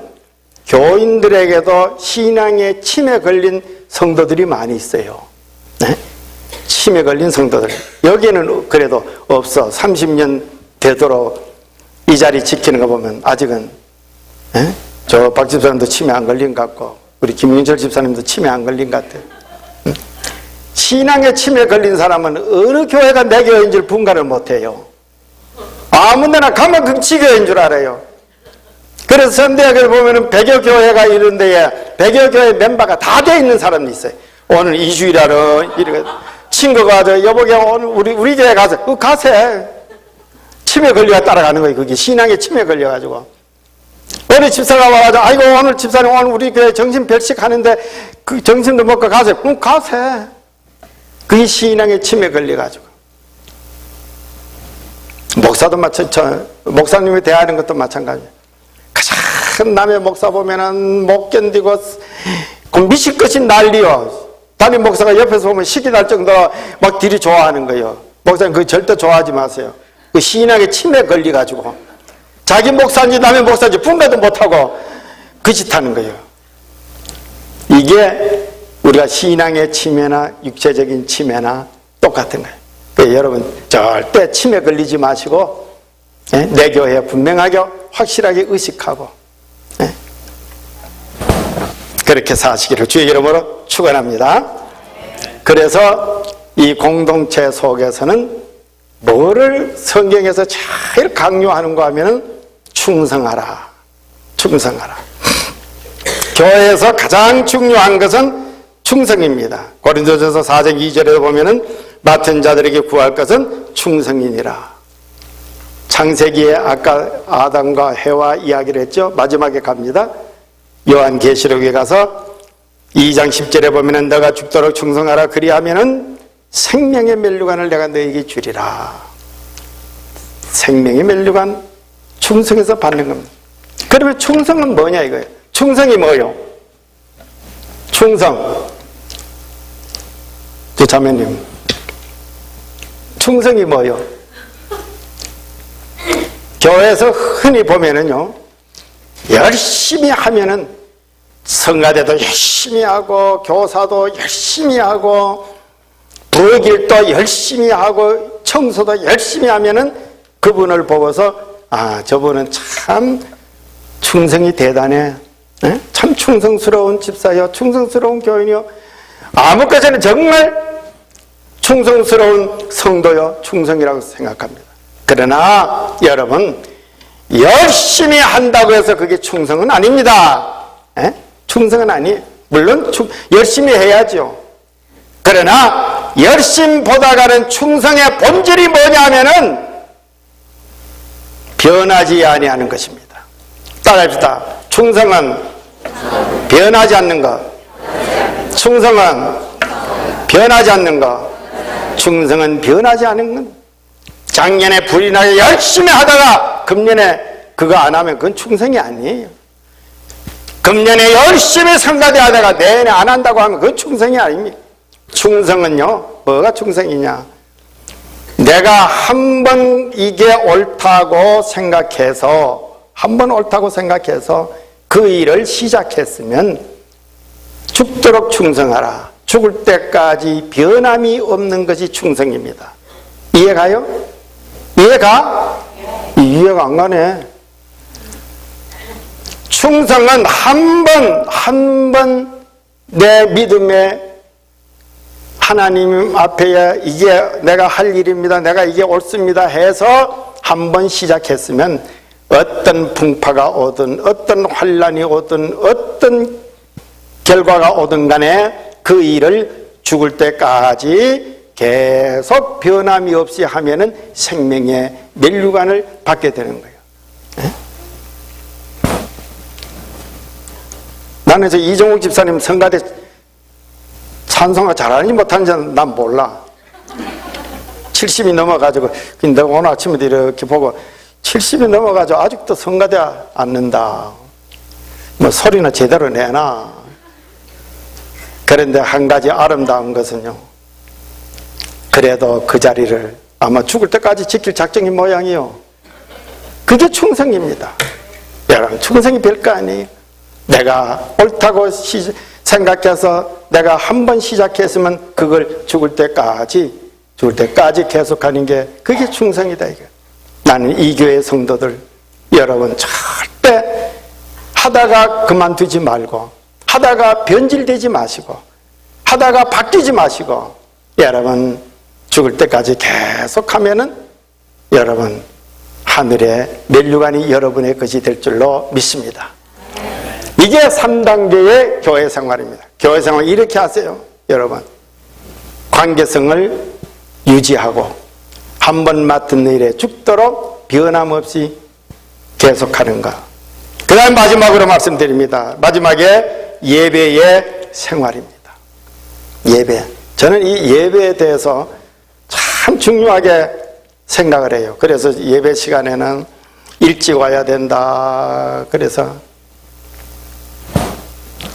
교인들에게도 신앙에 치매 걸린 성도들이 많이 있어요. 네? 치매 걸린 성도들. 여기는 그래도 없어. 30년 되도록 이 자리 지키는 거 보면 아직은, 네? 저 박 집사님도 치매 안 걸린 것 같고 우리 김윤철 집사님도 치매 안 걸린 것 같아요. 신앙에 치매 걸린 사람은 어느 교회가 내 교회인 줄 분간을 못해요. 아무 데나 가면 금치교회인 줄 알아요. 그래서 선대학을 보면은 100여 교회가 있는데 100여 교회 멤버가 다 돼 있는 사람이 있어요. 오늘 2주일하러 이렇게 친구가 여보게 오늘 우리 교회 가서 가세. 치매 걸려가 따라가는 거예요. 그게 신앙에 치매 걸려가지고. 어느 집사가 와가지고 아이고 오늘 집사님 오늘 우리 교회 정신 별식 하는데 그 정신도 먹고 가세. 가세. 그게 신앙에 치매 걸려가지고. 목사도 목사님이 대하는 것도 마찬가지예요. 가장 남의 목사 보면은 못 견디고 미식것이 난리요. 담임 목사가 옆에서 보면 식이 날 정도로 막 딜이 좋아하는 거예요. 목사님 그거 절대 좋아하지 마세요. 그 신앙에 치매 걸려가지고 자기 목사인지 남의 목사인지 분배도 못하고 그 짓 하는 거예요. 이게 우리가 신앙의 치매나 육체적인 치매나 똑같은 거예요. 그러니까 여러분 절대 치매 걸리지 마시고 내 교회에 분명하게 확실하게 의식하고 그렇게 사시기를 주의 이름으로 축원합니다. 그래서 이 공동체 속에서는 뭐를 성경에서 제일 강요하는가 하면은 충성하라. 충성하라. 교회에서 가장 중요한 것은 충성입니다. 고린도전서 4장 2절에 보면은 맡은 자들에게 구할 것은 충성이니라. 창세기에 아까 아담과 해와 이야기를 했죠. 마지막에 갑니다. 요한계시록에 가서 2장 10절에 보면은 너가 죽도록 충성하라. 그리하면은 생명의 면류관을 내가 너에게 주리라. 생명의 면류관, 충성에서 받는 겁니다. 그러면 충성은 뭐냐 이거예요. 충성이 뭐요? 충성. 저 자매님, 충성이 뭐요? 교회에서 흔히 보면은요, 열심히 하면은 성가대도 열심히 하고 교사도 열심히 하고 부엌일도 열심히 하고 청소도 열심히 하면은 그분을 보고서 아, 저분은 참 충성이 대단해. 에? 참 충성스러운 집사여, 충성스러운 교인이요. 아무것이나 정말 충성스러운 성도요, 충성이라고 생각합니다. 그러나 여러분, 열심히 한다고 해서 그게 충성은 아닙니다. 에? 충성은 아니에요. 물론 열심히 해야죠. 그러나 열심보다가는 충성의 본질이 뭐냐면은 변하지 아니하는 것입니다. 따라합시다. 충성은 변하지 않는 것. 충성은 변하지 않는 것. 충성은 변하지 않는 것. 작년에 불이 나게 열심히 하다가 금년에 그거 안 하면 그건 충성이 아니에요. 금년에 열심히 성가대 하다가 내년에 안 한다고 하면 그건 충성이 아닙니다. 충성은요, 뭐가 충성이냐? 내가 한 번 이게 옳다고 생각해서, 한 번 옳다고 생각해서 그 일을 시작했으면 죽도록 충성하라. 죽을 때까지 변함이 없는 것이 충성입니다. 이해가요? 이해가? 이해가 안 가네. 충성은 한 번 내 믿음에 하나님 앞에 이게 내가 할 일입니다. 내가 이게 옳습니다. 해서 한 번 시작했으면 어떤 풍파가 오든 어떤 환란이 오든 어떤 결과가 오든 간에 그 일을 죽을 때까지 계속 변함이 없이 하면은 생명의 면류관을 받게 되는 거예요. 네? 나는 저 이종욱 집사님 성가대 찬송가 잘하는지 못하는지는 난 몰라. 70이 넘어가지고, 근데 오늘 아침에 이렇게 보고 70이 넘어가지고 아직도 성가대 않는다. 뭐 소리는 제대로 내나. 그런데 한 가지 아름다운 것은요, 그래도 그 자리를 아마 죽을 때까지 지킬 작정인 모양이요. 그게 충성입니다. 여러분, 충성이 별거 아니에요. 내가 옳다고 생각해서 내가 한 번 시작했으면 그걸 죽을 때까지 계속하는 게 그게 충성이다 이거. 나는 이 교회 성도들 여러분 절대 하다가 그만두지 말고 하다가 변질되지 마시고 하다가 바뀌지 마시고 여러분 죽을 때까지 계속하면은 여러분 하늘의 면류관이 여러분의 것이 될 줄로 믿습니다. 이게 3단계의 교회 생활입니다. 교회 생활 이렇게 하세요. 여러분 관계성을 유지하고 한 번 맡은 일에 죽도록 변함없이 계속하는 것. 그 다음 마지막으로 말씀드립니다. 마지막에 예배의 생활입니다. 예배. 저는 이 예배에 대해서 참 중요하게 생각을 해요. 그래서 예배 시간에는 일찍 와야 된다. 그래서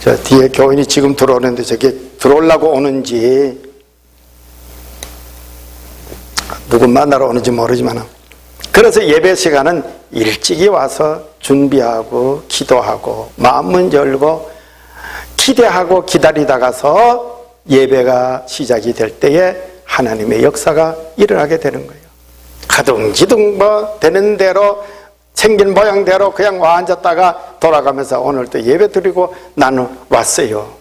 저 뒤에 교인이 지금 들어오는데 저게 들어오려고 오는지 누구 만나러 오는지 모르지만 그래서 예배 시간은 일찍이 와서 준비하고 기도하고 마음문 열고 기대하고 기다리다가서 예배가 시작이 될 때에 하나님의 역사가 일어나게 되는 거예요. 가둥지둥 뭐 되는 대로 생긴 모양대로 그냥 와 앉았다가 돌아가면서 오늘 또 예배 드리고 나는 왔어요.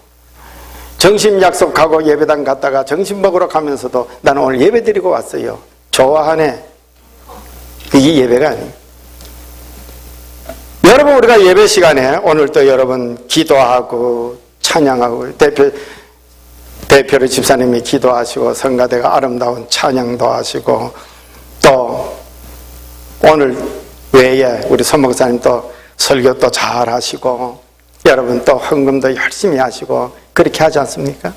점심 약속하고 예배당 갔다가 점심 먹으러 가면서도 나는 오늘 예배 드리고 왔어요. 좋아하네. 그게 예배가 아니에요. 여러분, 우리가 예배 시간에 오늘 또 여러분 기도하고 찬양하고 대표로 집사님이 기도하시고 성가대가 아름다운 찬양도 하시고 또 오늘 외에 우리 손목사님 또 설교 또 잘 하시고 여러분 또 헌금도 열심히 하시고 그렇게 하지 않습니까?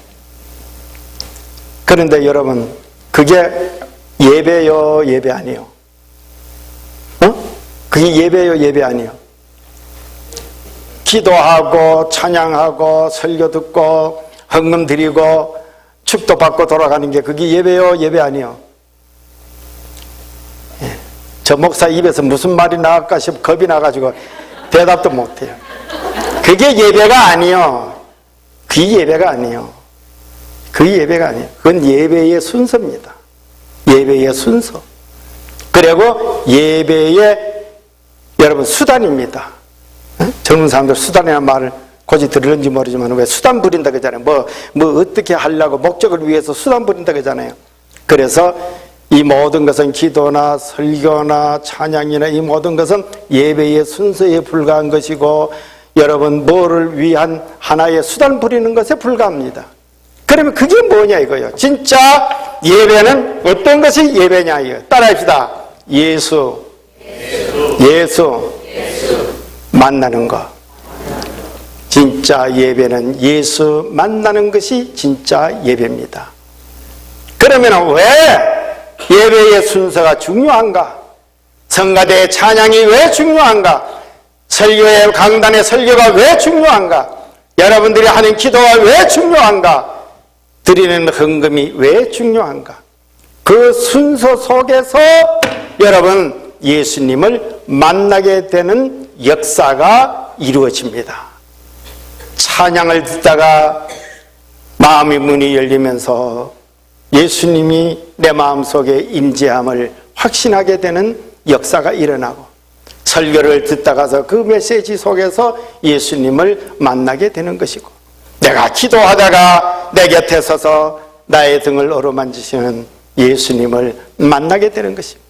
그런데 여러분, 그게 예배요, 예배 아니요? 그게 예배요, 예배 아니요? 기도하고 찬양하고 설교 듣고 헌금 드리고 축도받고 돌아가는 게 그게 예배요, 예배 아니요? 저 목사 입에서 무슨 말이 나갈까 싶어 겁이 나가지고 대답도 못해요. 그게 예배가 아니요. 그게 예배가 아니요. 그게 예배가 아니에요. 그건 예배의 순서입니다. 예배의 순서. 그리고 예배의 여러분 수단입니다. 젊은 사람들 수단이라는 말을 고지 들을는지 모르지만 왜 수단 부린다 그러잖아요. 뭐 어떻게 하려고 목적을 위해서 수단 부린다 그러잖아요. 그래서 이 모든 것은 기도나 설교나 찬양이나 이 모든 것은 예배의 순서에 불과한 것이고 여러분 뭐를 위한 하나의 수단 부리는 것에 불과합니다. 그러면 그게 뭐냐 이거예요. 진짜 예배는 어떤 것이 예배냐 이거. 따라합시다. 예수 만나는 것. 진짜 예배는 예수 만나는 것이 진짜 예배입니다. 그러면 왜 예배의 순서가 중요한가? 성가대의 찬양이 왜 중요한가? 설교의 강단의 설교가 왜 중요한가? 여러분들이 하는 기도가 왜 중요한가? 드리는 헌금이 왜 중요한가? 그 순서 속에서 여러분 예수님을 만나게 되는 역사가 이루어집니다. 찬양을 듣다가 마음의 문이 열리면서 예수님이 내 마음속에 임재함을 확신하게 되는 역사가 일어나고 설교를 듣다가서 그 메시지 속에서 예수님을 만나게 되는 것이고 내가 기도하다가 내 곁에 서서 나의 등을 어루만지시는 예수님을 만나게 되는 것입니다.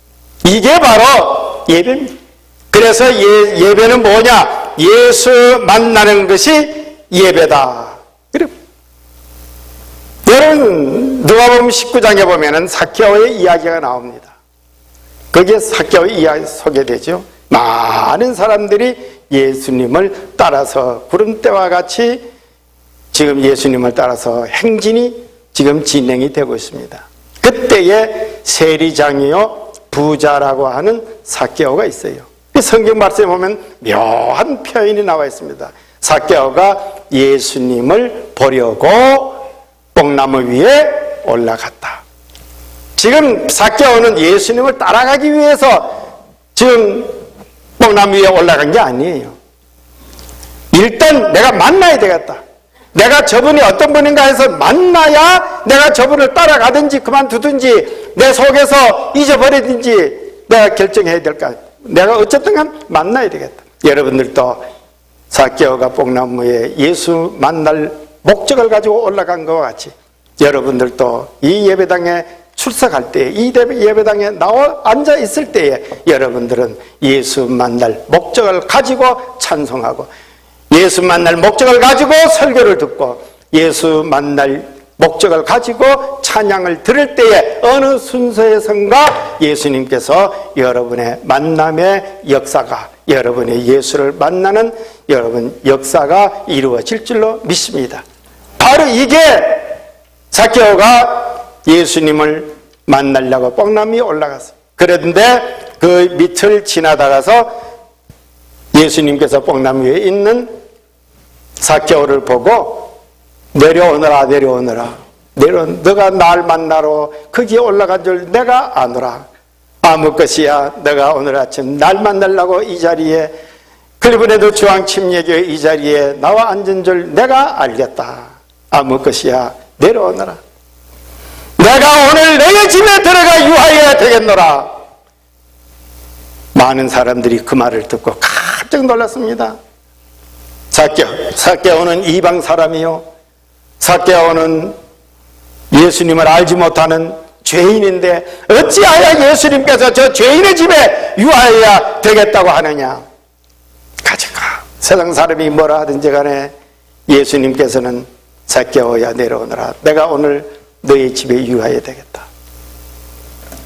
이게 바로 예배입니다. 그래서 예배는 뭐냐? 예수 만나는 것이 예배다. 여러분 누가복음 19장에 보면은 삭개오의 이야기가 나옵니다. 거기에 삭개오의 이야기 소개되죠. 많은 사람들이 예수님을 따라서 구름대와 같이 지금 예수님을 따라서 행진이 지금 진행이 되고 있습니다. 그때에 세리장이요 부자라고 하는 삭개오가 있어요. 성경 말씀에 보면 묘한 표현이 나와 있습니다. 삭개오가 예수님을 보려고 뽕나무 위에 올라갔다. 지금 삭개오는 예수님을 따라가기 위해서 지금 뽕나무 위에 올라간 게 아니에요. 일단 내가 만나야 되겠다. 내가 저분이 어떤 분인가 해서 만나야 내가 저분을 따라가든지 그만두든지 내 속에서 잊어버리든지 내가 결정해야 될까. 내가 어쨌든 간 만나야 되겠다. 여러분들도 삭개오가 뽕나무에 예수 만날 목적을 가지고 올라간 것과 같이 여러분들도 이 예배당에 출석할 때, 이 예배당에 나와 앉아 있을 때에 여러분들은 예수 만날 목적을 가지고 찬송하고 예수 만날 목적을 가지고 설교를 듣고 예수 만날 목적을 가지고 찬양을 들을 때에 어느 순서에선가 예수님께서 여러분의 만남의 역사가 여러분의 예수를 만나는 여러분 역사가 이루어질 줄로 믿습니다. 바로 이게 삭개오가 예수님을 만나려고 뽕나무에 올라갔어요. 그런데 그 밑을 지나다가서 예수님께서 뽕나무 위에 있는 삭개오를 보고 내려오너라 너가 날 만나러 거기에 올라간 줄 내가 아노라. 아무 것이야 너가 오늘 아침 날 만나려고 이 자리에 그리브네도 중앙침례교회 이 자리에 나와 앉은 줄 내가 알겠다. 아무 것이야 내려오너라. 내가 오늘 너의 집에 들어가 유하여야 되겠노라. 많은 사람들이 그 말을 듣고 깜짝 놀랐습니다. 삭개오는 이방 사람이요 삭개오는 예수님을 알지 못하는 죄인인데 어찌하여 예수님께서 저 죄인의 집에 유하여야 되겠다고 하느냐. 세상 사람이 뭐라 하든지 간에 예수님께서는 zac개오야 내려오너라. 내가 오늘 너희 집에 유하여야 되겠다.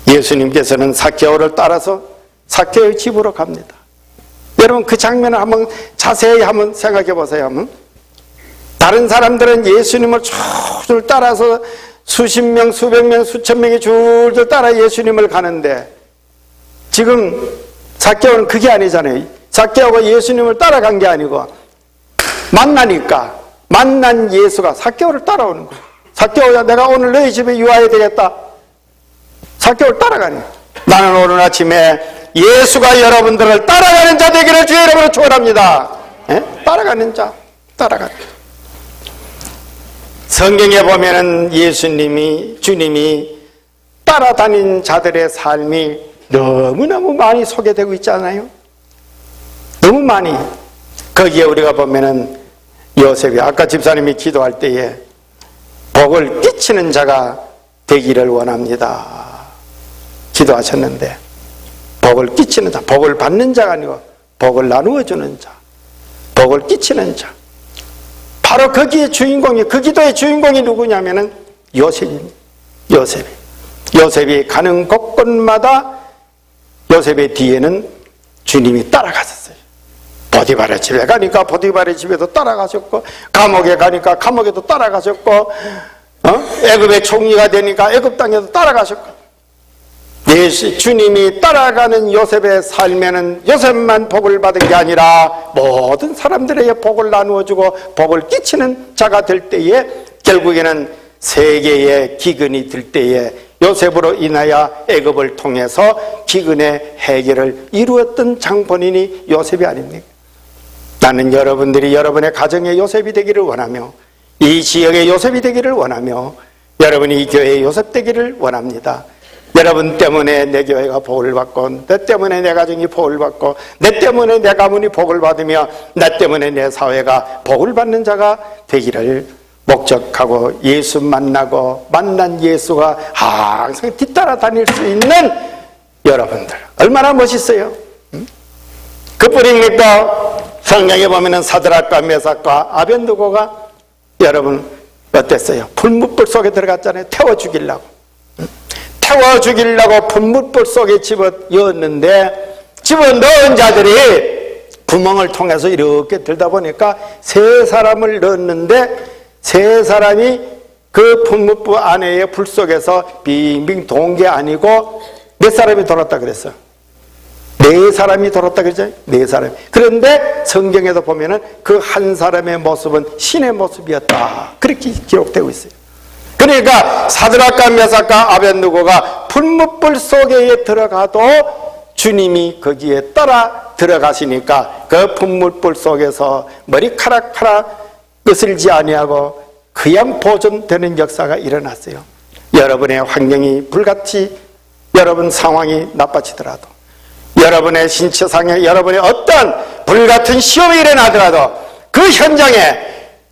예수님께서는 zac개오를 따라서 zac개오의 집으로 갑니다. 여러분 그 장면을 한번 자세히 한번 생각해 보세요. 다른 사람들은 예수님을 줄줄 따라서 수십 명, 수백 명, 수천 명이 줄줄 따라 예수님을 가는데 지금 zac개오는 그게 아니잖아요. zac개오가 예수님을 따라간 게 아니고 만나니까 만난 예수가 zac개오를 따라오는 거예요. zac개오야 내가 오늘 너희 집에 유하여야 되겠다. zac개오를 따라가니 나는 오늘 아침에 예수가 여러분들을 따라가는 자 되기를 주의 이름으로 축원합니다. 따라가는 자, 따라가는 자. 성경에 보면은 주님이 따라다닌 자들의 삶이 너무너무 많이 소개되고 있잖아요. 너무 많이. 거기에 우리가 보면은 요셉이 아까 집사님이 기도할 때에 복을 끼치는 자가 되기를 원합니다. 기도하셨는데 복을 끼치는 자, 복을 받는 자가 아니고 복을 나누어 주는 자, 복을 끼치는 자. 바로 거기에 주인공이, 그 기도의 주인공이 누구냐면은 요셉입니다. 요셉이 가는 곳곳마다 요셉의 뒤에는 주님이 따라갔었어요. 보디발의 집에 가니까 보디발의 집에도 따라가셨고, 감옥에 가니까 감옥에도 따라가셨고, 애굽의 총리가 되니까 애굽 땅에도 따라가셨고, 주님이 따라가는 요셉의 삶에는 요셉만 복을 받은 게 아니라 모든 사람들에게 복을 나누어주고 복을 끼치는 자가 될 때에 결국에는 세계의 기근이 들 때에 요셉으로 인하여 애굽을 통해서 기근의 해결을 이루었던 장본인이 요셉이 아닙니까? 나는 여러분들이 여러분의 가정의 요셉이 되기를 원하며 이 지역의 요셉이 되기를 원하며 여러분이 이 교회의 요셉 되기를 원합니다. 여러분 때문에 내 교회가 복을 받고 내 때문에 내 가정이 복을 받고 내 때문에 내 가문이 복을 받으며 나 때문에 내 사회가 복을 받는 자가 되기를 목적하고 예수 만나고 만난 예수가 항상 뒤따라 다닐 수 있는 여러분들 얼마나 멋있어요. 그뿐입니까? 성경에 보면은 사드락과 메삭과 아벤느고가 여러분 어땠어요? 불뭇불 속에 들어갔잖아요. 태워 죽이려고 불뭇불 속에 집어넣었는데 집어넣은 자들이 구멍을 통해서 이렇게 들다 보니까 세 사람을 넣었는데 세 사람이 그 불뭇불 안에의 불 속에서 빙빙 돈 게 아니고 몇 사람이 돌았다 그랬어요? 네 사람이 돌았다 그랬죠? 네 사람. 그런데 성경에도 보면은 그 한 사람의 모습은 신의 모습이었다. 그렇게 기록되고 있어요. 그러니까 사드락과 메삭과 아벤느고가 불뭇불 속에 들어가도 주님이 거기에 따라 들어가시니까 그 불뭇불 속에서 머리카락 하나 끄슬지 아니하고 그냥 보존되는 역사가 일어났어요. 여러분의 환경이 불같이 여러분 상황이 나빠지더라도 여러분의 신체상에 여러분의 어떤 불같은 시험이 일어나더라도 그 현장에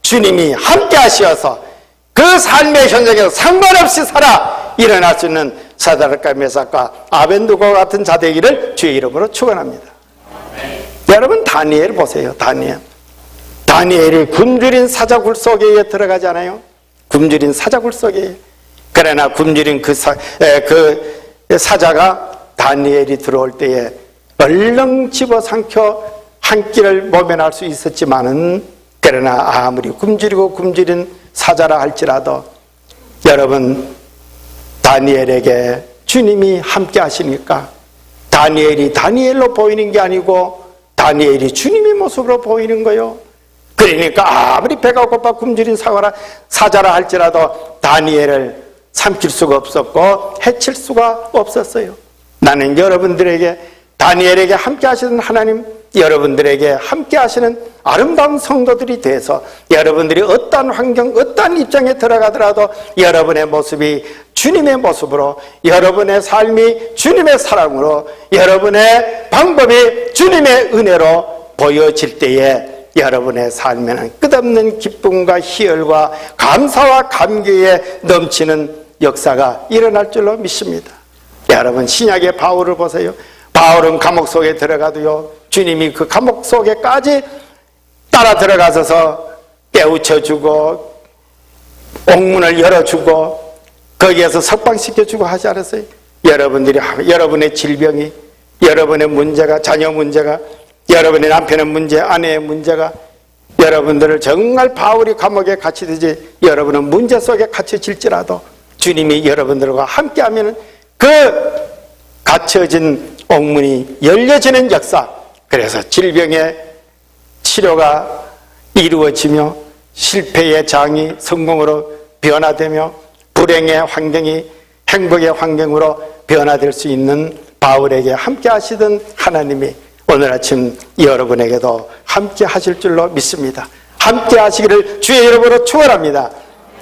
주님이 함께 하시어서 그 삶의 현장에서 상관없이 살아 일어날 수 있는 사드락과 메삭과 아벤느고 같은 자 되기를 주의 이름으로 축원합니다. 여러분 다니엘 보세요. 다니엘이 굶주린 사자굴 속에 들어가잖아요. 굶주린 사자굴 속에. 그러나 굶주린 그 사자가 다니엘이 들어올 때에 얼렁 집어삼켜 한 끼를 모면할 수 있었지만은 그러나 아무리 굶주린 사자라 할지라도 여러분 다니엘에게 주님이 함께 하시니까 다니엘이 다니엘로 보이는 게 아니고 다니엘이 주님의 모습으로 보이는 거예요. 그러니까 아무리 배가 고파 굶주린 사자라 할지라도 다니엘을 삼킬 수가 없었고 해칠 수가 없었어요. 나는 여러분들에게 다니엘에게 함께 하시는 하나님, 여러분들에게 함께 하시는 아름다운 성도들이 돼서 여러분들이 어떠한 환경, 어떠한 입장에 들어가더라도 여러분의 모습이 주님의 모습으로, 여러분의 삶이 주님의 사랑으로, 여러분의 방법이 주님의 은혜로 보여질 때에 여러분의 삶에는 끝없는 기쁨과 희열과 감사와 감격에 넘치는 역사가 일어날 줄로 믿습니다. 여러분 신약의 바울을 보세요. 바울은 감옥 속에 들어가도요 주님이 그 감옥 속에까지 따라 들어가서서 깨우쳐주고 옥문을 열어주고 거기에서 석방시켜주고 하지 않았어요? 여러분들이 여러분의 질병이, 여러분의 문제가, 자녀 문제가, 여러분의 남편의 문제, 아내의 문제가, 여러분들을 정말 바울이 감옥에 갇히듯이 여러분은 문제 속에 갇혀질지라도 주님이 여러분들과 함께하면 그 갇혀진 옥문이 열려지는 역사, 그래서 질병의 치료가 이루어지며 실패의 장이 성공으로 변화되며 불행의 환경이 행복의 환경으로 변화될 수 있는 바울에게 함께 하시던 하나님이 오늘 아침 여러분에게도 함께 하실 줄로 믿습니다. 함께 하시기를 주의 이름으로 축원합니다.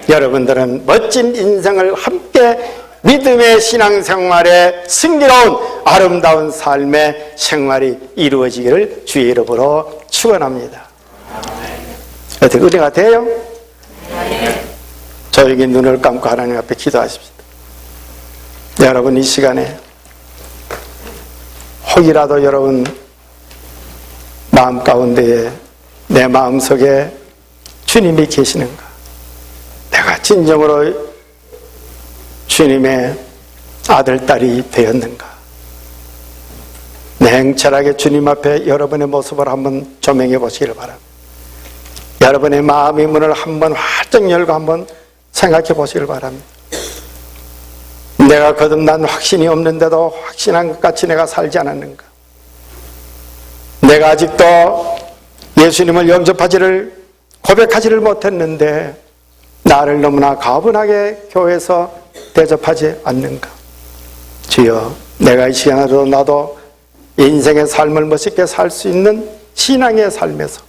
여러분들은 멋진 인생을 함께 믿음의 신앙생활에 승리로운 아름다운 삶의 생활이 이루어지기를 주의 이름으로 축원합니다. 어떻게 은혜가 돼요? 조용히 눈을 감고 하나님 앞에 기도하십시다. 여러분 이 시간에 혹이라도 여러분 마음 가운데에 내 마음속에 주님이 계시는가? 내가 진정으로 주님의 아들, 딸이 되었는가? 냉철하게 주님 앞에 여러분의 모습을 한번 조명해 보시기를 바랍니다. 여러분의 마음의 문을 한번 활짝 열고 한번 생각해 보시길 바랍니다. 내가 거듭난 확신이 없는데도 확신한 것 같이 내가 살지 않았는가? 내가 아직도 예수님을 영접하지를 고백하지를 못했는데 나를 너무나 가분하게 교회에서 대접하지 않는가? 주여, 내가 이 시간에도 나도 인생의 삶을 멋있게 살 수 있는 신앙의 삶에서,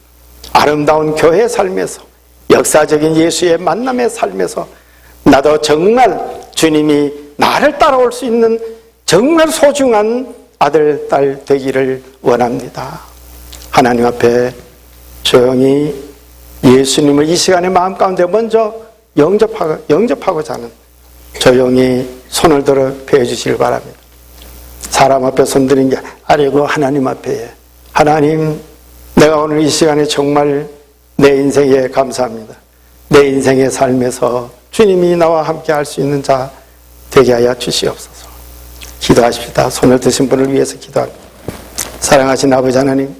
아름다운 교회의 삶에서, 역사적인 예수의 만남의 삶에서 나도 정말 주님이 나를 따라올 수 있는 정말 소중한 아들, 딸 되기를 원합니다. 하나님 앞에 조용히 예수님을 이 시간에 마음 가운데 먼저 영접하고자 하는 조용히 손을 들어 펴주시길 바랍니다. 사람 앞에 손드는 게 아니고 하나님 앞에, 하나님, 내가 오늘 이 시간에 정말 내 인생에 감사합니다. 내 인생의 삶에서 주님이 나와 함께 할 수 있는 자 되게 하여 주시옵소서. 기도하십시다. 손을 드신 분을 위해서 기도합니다. 사랑하신 아버지 하나님,